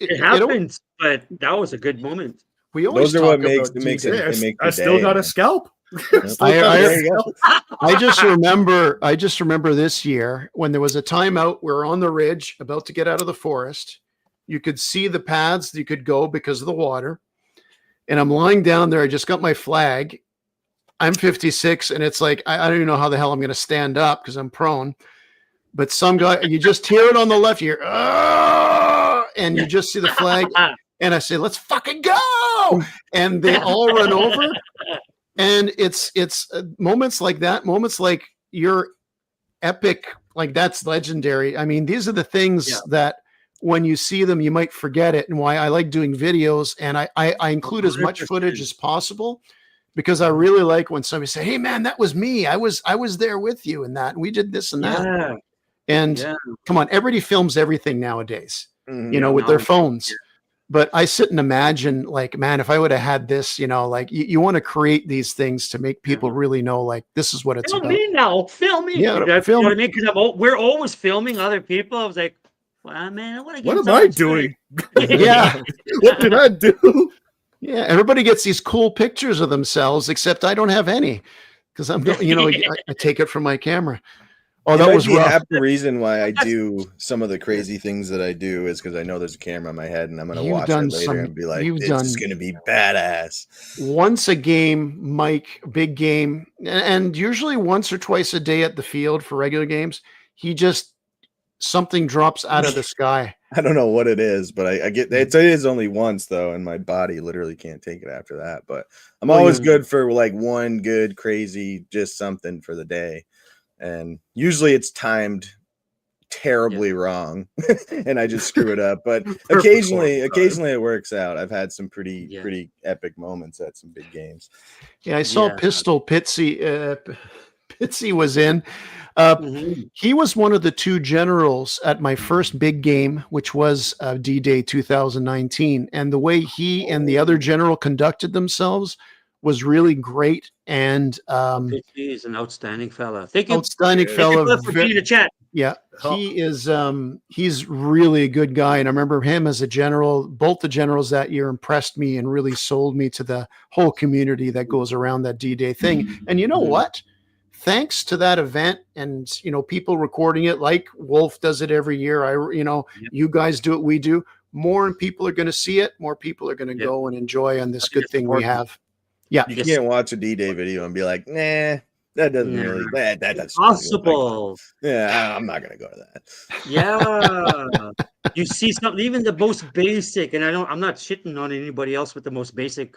It happens, but that was a good moment. We always Those are talk what makes about it makes D-Day. it. It makes I the still day, got a man. scalp. There you go. I just remember this year when there was a timeout. We were on the ridge about to get out of the forest. You could see the paths you could go because of the water. And I'm lying down there. I just got my flag. I'm 56, and it's like I don't even know how the hell I'm going to stand up because I'm prone. But some guy, you just hear it on the left. You hear, and you just see the flag. And I say, let's fucking go. And they all run over. And it's moments like that, moments like your epic, like that's legendary. I mean, these are the things that when you see them, you might forget it. And why I like doing videos, and I include as much footage as possible because I really like when somebody say, hey man, that was me. I was there with you in that. And we did this and that. Yeah. And come on, everybody films everything nowadays, Mm-hmm. with their phones. Yeah. But I sit and imagine, like, man, if I would have had this, like you want to create these things to make people really know, like, this is what it's film about. Me now, film me. Yeah, That's film. what I mean, because we're always filming other people. I was like, well, man, I want to get. What am I doing? Yeah, what did I do? Yeah, everybody gets these cool pictures of themselves, except I don't have any because I'm, I take it from my camera. Oh, that was rough. Half the reason why I do some of the crazy things that I do is because I know there's a camera in my head and I'm going to watch it later and be like, this is going to be badass. Once a game, Mike, big game, and usually once or twice a day at the field for regular games, something drops out of the sky. I don't know what it is, but I get it is only once though, and my body literally can't take it after that. But I'm always good for like one good, crazy, just something for the day. And usually it's timed terribly wrong and I just screw it up. But occasionally it works out. I've had some pretty epic moments at some big games. Yeah, I saw Pistol Pitsy. Pitsy was in. He was one of the two generals at my first big game, which was D-Day 2019. And the way he and the other general conducted themselves was really great. And he's an outstanding fella. Thank you. Outstanding fella. Thank you for being in the chat. Yeah, he is. He's really a good guy, and I remember him as a general. Both the generals that year impressed me and really sold me to the whole community that goes around that D-Day thing. And you know what? Thanks to that event, and people recording it, like Wolf does it every year. You guys do it, we do. More people are going to see it. More people are going to go and enjoy on this good thing we have. Yeah, you can't watch a D-Day video and be like, nah, that doesn't really that's possible. Yeah, I'm not gonna go to that. Yeah, you see something, even the most basic, and I'm not shitting on anybody else with the most basic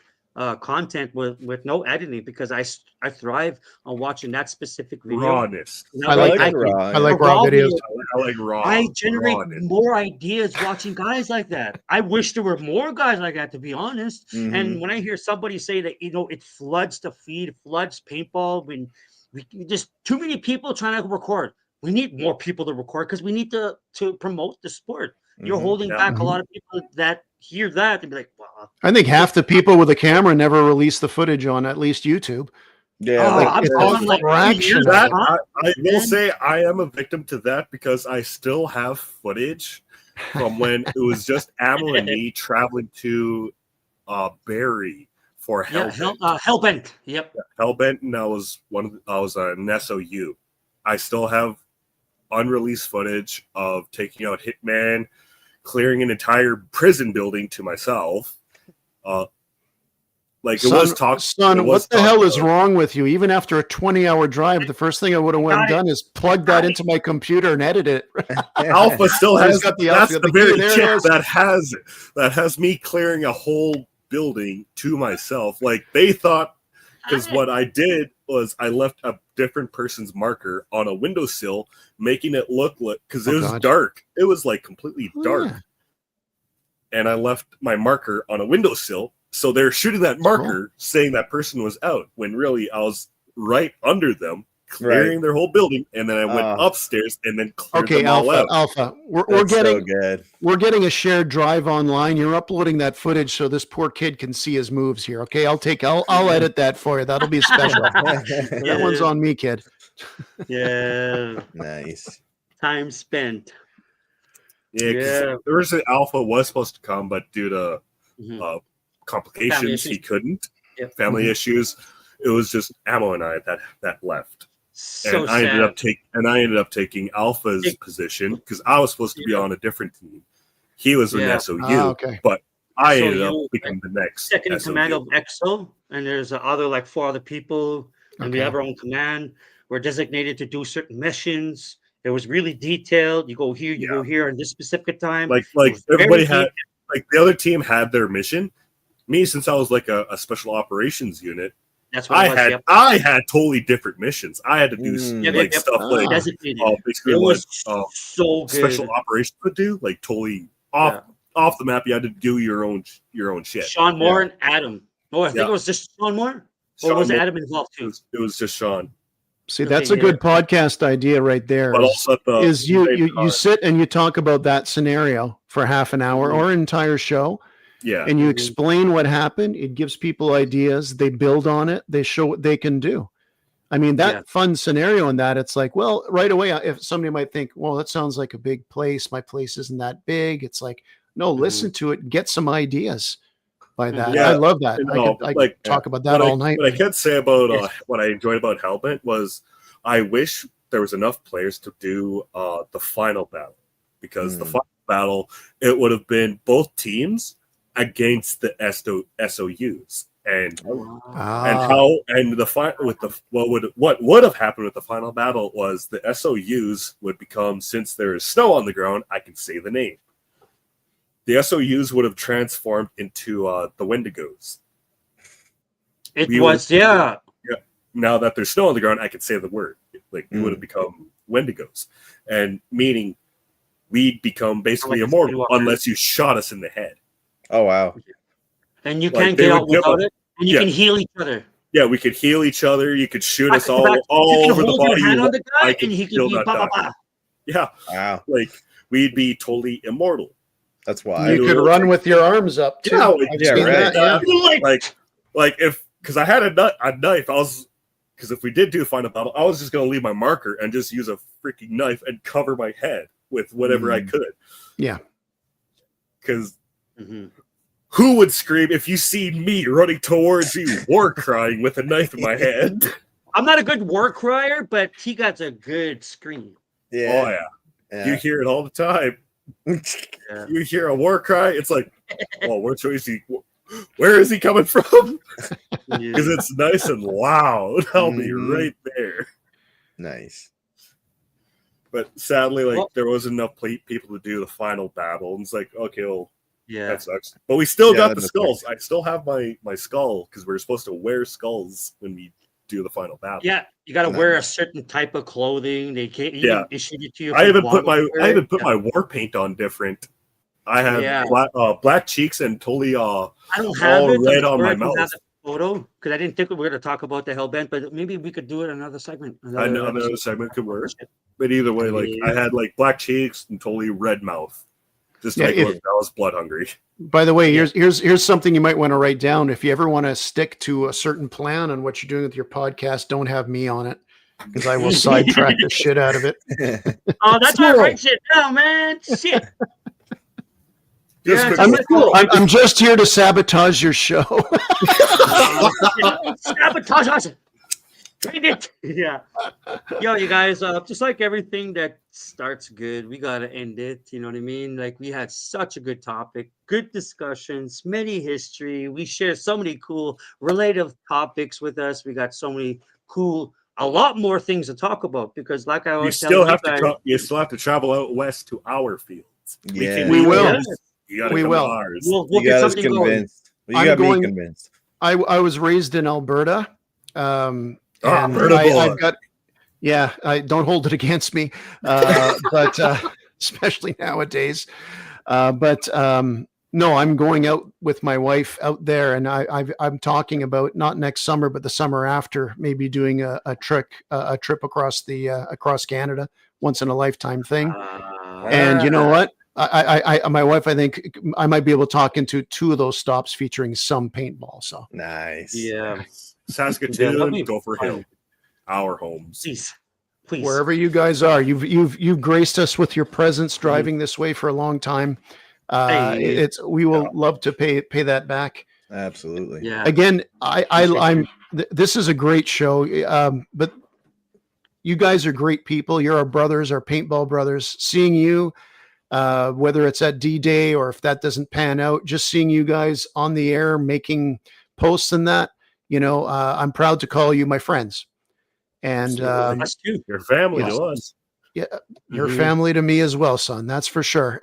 content with no editing, because I thrive on watching that specific video. Rawness. I like raw videos. I like raw. I generate more ideas watching guys like that. I wish there were more guys like that, to be honest. And when I hear somebody say that it floods the feed, floods paintball, when we just too many people trying to record. We need more people to record because we need to promote the sport. You're holding back a lot of people that hear that and be like, wow. I think half the people with a camera never release the footage on at least YouTube. Yeah, I will say I am a victim to that because I still have footage from when it was just Ammo and me traveling to Barrie for Hellbent. Hellbent. Yep. Hellbent, and I was an SOU. I still have unreleased footage of taking out Hitman, clearing an entire prison building to myself. What the hell is wrong with you? Even after a 20-hour drive, the first thing I would have went and done is plug that into my computer and edit it. Alpha still has got the Alpha. That's the very chip that has me clearing a whole building to myself. Like they thought, because what I did was I left a different person's marker on a windowsill, making it look like, because it was dark. It was like completely dark. Yeah. And I left my marker on a windowsill. So they're shooting that marker saying that person was out, when really I was right under them, clearing their whole building, and then I went upstairs and then cleared them all out. Alpha, we're getting a shared drive online. You're uploading that footage so this poor kid can see his moves here. Okay, I'll edit that for you. That'll be special. That one's on me, kid. Yeah. Nice. Time spent. Yeah. There was an Alpha was supposed to come, but due to complications, he couldn't. Yep. Family issues. It was just Ammo and I that left. So and I ended up taking Alpha's position because I was supposed to be on a different team. He was in SOU, but I ended up becoming the next second in command of EXO, and there's other like 4 other people, and we have our own command. We're designated to do certain missions. It was really detailed. You go here, you go here, on this specific time. Like everybody had, like the other team had their mission. Me, since I was like a special operations unit, that's what I had totally different missions. I had to do stuff like basically what so special operations would do, like totally off the map. You had to do your own shit. Sean Moore and Adam. Oh, I think it was just Sean Moore. Or was Adam involved too? It was just Sean. See, that's a good podcast idea right there. But also you sit and you talk about that scenario for half an hour or an entire show. Yeah. And you explain what happened. It gives people ideas. They build on it. They show what they can do. I mean, that fun scenario in that, it's like, well, right away, if somebody might think, well, that sounds like a big place. My place isn't that big. It's like, no, listen to it and get some ideas by that. Yeah. I love that. I could talk about that all night. What I can say about what I enjoyed about Hellbent was I wish there was enough players to do the final battle, because the final battle, it would have been both teams against the SOUs, and what would have happened with the final battle was the SOUs would become, since there is snow on the ground, I can say the name. The SOUs would have transformed into the Wendigos. Now that there's snow on the ground, I can say the word. Like we would have become Wendigos, and meaning we'd become basically immortal unless you shot us in the head. Oh wow! And you can't get out without it, and you can heal each other. Yeah, we could heal each other. You could shoot us all over the body. Hand on the guy, and he could be Yeah, wow! Like we'd be totally immortal. That's why you could run with your arms up too. Right. Like if because I had a knife, because if we did do final battle, I was just gonna leave my marker and just use a freaking knife and cover my head with whatever I could. Yeah, because. Who would scream if you see me running towards you, war crying with a knife in my head? I'm not a good war crier, but he got a good scream. Yeah. Oh yeah. You hear it all the time. You hear a war cry, it's like, oh, where is he coming from? Because it's nice and loud. I'll be right there. Nice. But sadly, there wasn't enough people to do the final battle. And it's like, okay, well, that sucks. But we still got the skulls. I still have my skull because we're supposed to wear skulls when we do the final battle. Yeah, you got to wear a certain type of clothing. They can't even issue it to you. I even put my war paint on different. I have black cheeks and totally I don't have all it. red on my mouth. Photo because I didn't think we were going to talk about the Hellbent, but maybe we could do it another segment. Another segment could work. But either way, I had black cheeks and totally red mouth. Just I was blood hungry. By the way, here's something you might want to write down. If you ever want to stick to a certain plan on what you're doing with your podcast, don't have me on it because I will sidetrack the shit out of it. Oh, that's my right shit now, man. Shit. I'm just here to sabotage your show. Sabotage us. Yeah. Yo, you guys, just like everything that starts good, we gotta end it. You know what I mean? Like we had such a good topic, good discussions, many history. We share so many cool relative topics with us. We got so many cool, a lot more things to talk about because, like I was you still have to travel out west to our fields. Yeah, we will. We will. We'll get something convinced. Going. You got me convinced. I was raised in Alberta. And I've got, yeah, I don't hold it against me, but especially nowadays. No, I'm going out with my wife out there, and I'm talking about not next summer, but the summer after, maybe doing a trip across Canada, once in a lifetime thing. And you know what? My wife, I think I might be able to talk into 2 of those stops featuring some paintball. So nice. Yeah. Saskatoon, Gopher Hill, our homes. Please. Wherever you guys are, you've graced us with your presence driving this way for a long time. We will love to pay that back. Absolutely. Yeah. Again, this is a great show. But you guys are great people. You're our brothers, our paintball brothers. Seeing you, whether it's at D-Day or if that doesn't pan out, just seeing you guys on the air making posts and that, I'm proud to call you my friends. And us too. Your family to us. Yeah, your family to me as well, son. That's for sure.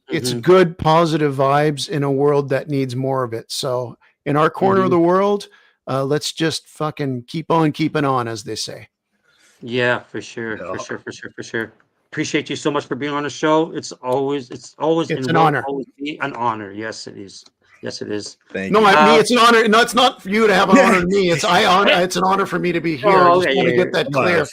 It's good, positive vibes in a world that needs more of it. So in our corner of the world, let's just fucking keep on keeping on, as they say. Yeah, for sure. Appreciate you so much for being on the show. It's always an honor. Always be an honor. Yes, it is. Yes, it is. Thank you. Me, it's an honor. No, it's not for you to have an honor to me. It's an honor for me to be here. I just want to get that clear.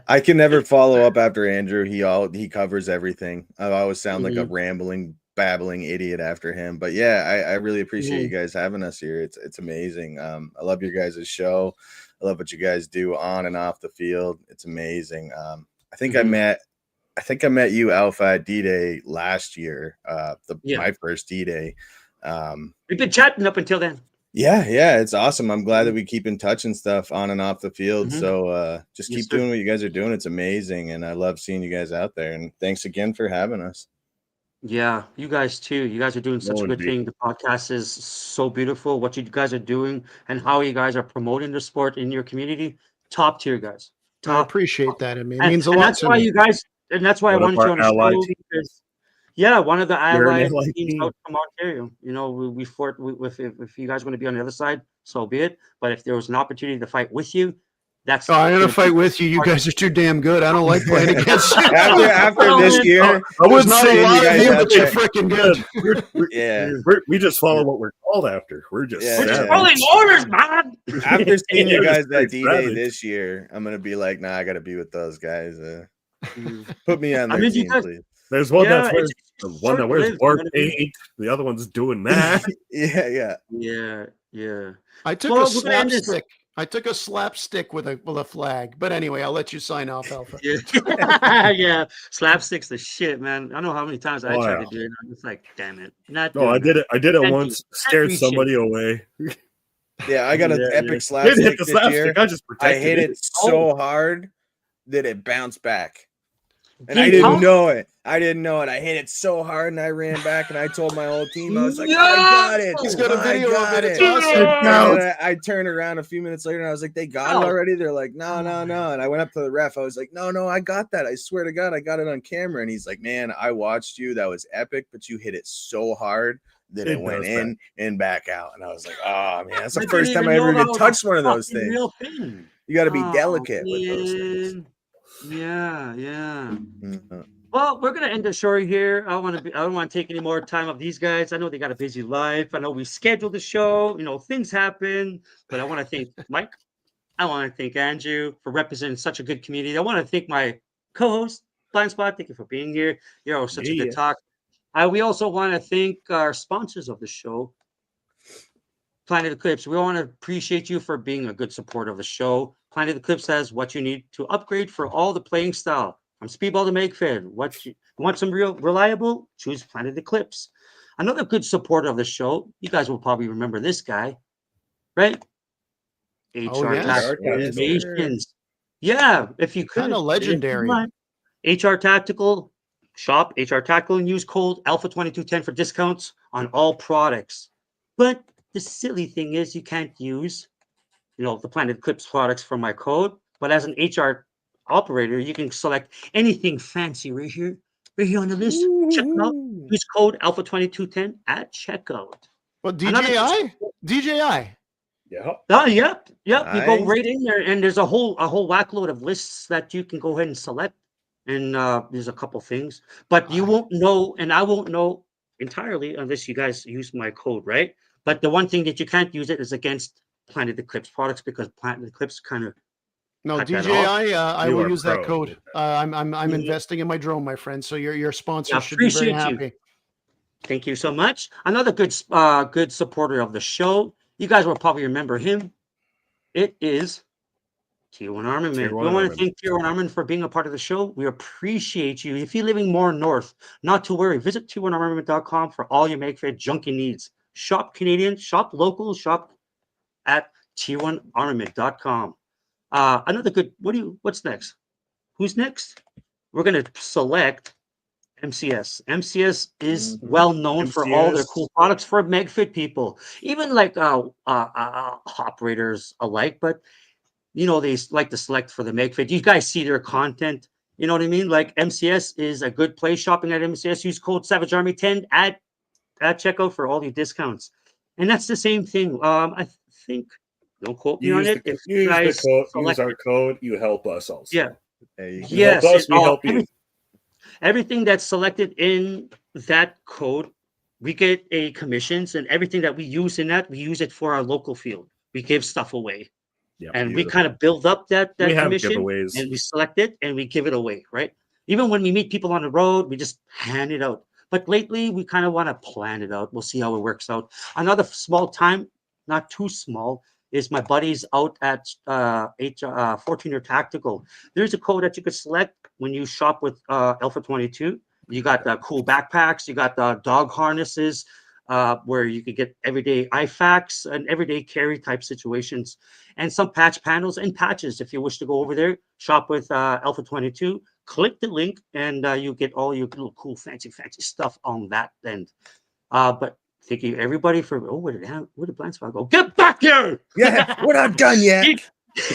I can never follow up after Andrew. He covers everything. I always sound like a rambling, babbling idiot after him. But yeah, I really appreciate you guys having us here. It's amazing. I love your guys' show. I love what you guys do on and off the field. It's amazing. I think I met you, Alpha, at D-Day last year. My first D-Day. We've been chatting up until then. Yeah, it's awesome. I'm glad that we keep in touch and stuff on and off the field. So just keep doing what you guys are doing. It's amazing, and I love seeing you guys out there. And thanks again for having us. Yeah, you guys too. You guys are doing such a good thing. The podcast is so beautiful. What you guys are doing and how you guys are promoting the sport in your community, top tier, guys. I appreciate that. It means a lot. That's why you guys. And that's why I wanted you on the show. Because, one of the allied teams out from Ontario. We fought if you guys want to be on the other side, so be it. But if there was an opportunity to fight with you, I'm gonna fight with you. You guys are too damn good. I don't like playing against you. after this year, I wouldn't say you guys but you're freaking good. We just follow what we're called after. We're just following orders, man. After seeing you guys at D-Day this year, I'm gonna be like, nah, I gotta be with those guys. Put me on their team, please. There's one that wears war paint. The other one's doing that. Yeah. I took a slapstick. I took a slapstick with a flag. But anyway, I'll let you sign off, Alpha. Yeah. Slapstick's the shit, man. I don't know how many times I tried to do it. I'm just like, damn it. I did it once. Scared somebody away. Yeah, I got an epic slapstick this year. I hit it so hard that it bounced back. And I didn't know it. I hit it so hard and I ran back and I told my whole team, I was like, I got it. He's got a video of it. It's awesome. I turned around a few minutes later and I was like, they got it already? They're like, no. And I went up to the ref. I was like, no, I got that. I swear to God, I got it on camera. And he's like, man, I watched you. That was epic, but you hit it so hard that it went in and back out. And I was like, oh, man, that's the first time I ever even touched one of those things. You got to be delicate with those things. Yeah. Well, we're gonna end the show here. I don't want to take any more time of these guys. I know they got a busy life. I know we scheduled the show. Things happen. But I want to thank Mike. I want to thank Andrew for representing such a good community. I want to thank my co-host, Blind Spot. Thank you for being here. You're such a good talk. We also want to thank our sponsors of the show, Planet Eclipse. We want to appreciate you for being a good supporter of the show. Planet Eclipse has what you need to upgrade for all the playing style. From Speedball to Magfed. What you want some real reliable? Choose Planet Eclipse. Another good supporter of the show. You guys will probably remember this guy, right? HR Tactical Innovations. Yeah, if you could. Kind of legendary. HR Tactical shop, HR Tactical, and use code Alpha2210 for discounts on all products. But the silly thing is, you can't use, the Planet Eclipse products from my code. But as an HR operator, you can select anything fancy right here on the list. Check it out. Use code Alpha2210 at checkout. Well, DJI? DJI. Yeah. Oh, yep. You go Nice. right in there, and there's a whole whackload of lists that you can go ahead and select. And there's a couple things, but you won't know, and I won't know entirely unless you guys use my code, right? But the one thing that you can't use it is against Planet Eclipse products, because Planet Eclipse kind of No, cut that DJI. off. I You will are use that pro. code. I'm Mhm. investing in my drone, my friend. So your sponsor I should be very appreciate you. happy. Thank you so much. Another good supporter of the show. You guys will probably remember him. It is Tier 1 Armament. Tier We 1 want to Armament. thank Tier 1 Armament for being a part of the show. We appreciate you. If you're living more north, not to worry. Visit tier1armament.com for all your Magfed junkie needs. Shop Canadian, shop local, shop at tier1armament.com. Another good. What's next? Who's next? We're gonna select MCS. MCS is well known for all their MCS. cool products for Magfit people, even like operators alike. But they like to select for the Magfit. You guys see their content. You know what I mean? Like MCS is a good place. Shopping at MCS. Use code Savage Army 10 at checkout for all your discounts. And that's the same thing. I think. Don't quote me You on use it. the If you you use the guys code. Use select our it. code. You help us also. Yeah. There you go. You help Yes. us. We help you. Everything that's selected in that code, we get a commissions, and everything that we use in that, we use it for our local field. We give stuff away, Yeah. and we Beautiful. kind of build up that We have commission, giveaways. and we select it and we give it away, right? Even when we meet people on the road, we just hand it out. But lately, we kind of want to plan it out. We'll see how it works out. Another small time, not too small, is my buddies out at 14er Tactical. There's a code that you could select when you shop with Alpha 22. You got the cool backpacks, you got the dog harnesses, where you could get everyday IFACs and everyday carry type situations, and some patch panels and patches. If you wish to go over there, shop with Alpha 22, click the link, and you get all your little cool, fancy stuff on that end. But thank you everybody for. Oh, where did Blind Spot go? Get back here! Yeah, we're not done yet.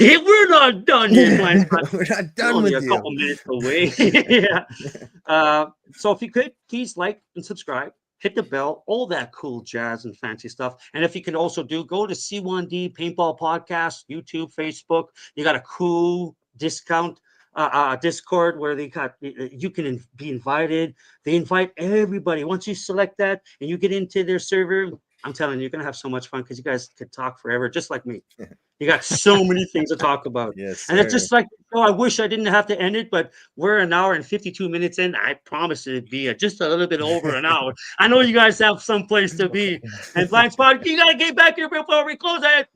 We're not done yet, Blind Spot. We're not We're done only with a you. couple minutes away. Yeah. So if you could, please like and subscribe, hit the bell, all that cool jazz and fancy stuff. And if you can also go to C1D Paintball Podcast, YouTube, Facebook. You got a cool discount Discord where you can be invited. They invite everybody. Once you select that and you get into their server, I'm telling you, you're gonna have so much fun because you guys could talk forever, just like me. You got so many things to talk about. Yes, And it's sir. just like, I wish I didn't have to end it, but we're an hour and 52 minutes in. I promise it'd be just a little bit over an hour. I know you guys have some place to be. And Blind Spot, you got to get back here before we close it.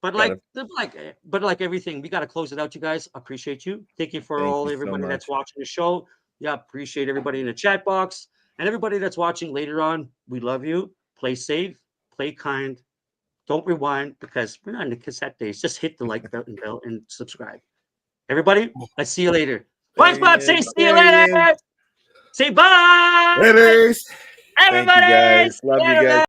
But like everything, we got to close it out, you guys. Appreciate you. Thank you for Thank you so everybody that's much. watching the show. Yeah, appreciate everybody in the chat box. And everybody that's watching later on, we love you. Play safe, play kind. Don't rewind because we're not in the cassette days. Just hit the like button bell and subscribe. Everybody, let's see you later. Blind Spot, say see you later. Say bye. Laters. Everybody. Thank you guys. Love you guys.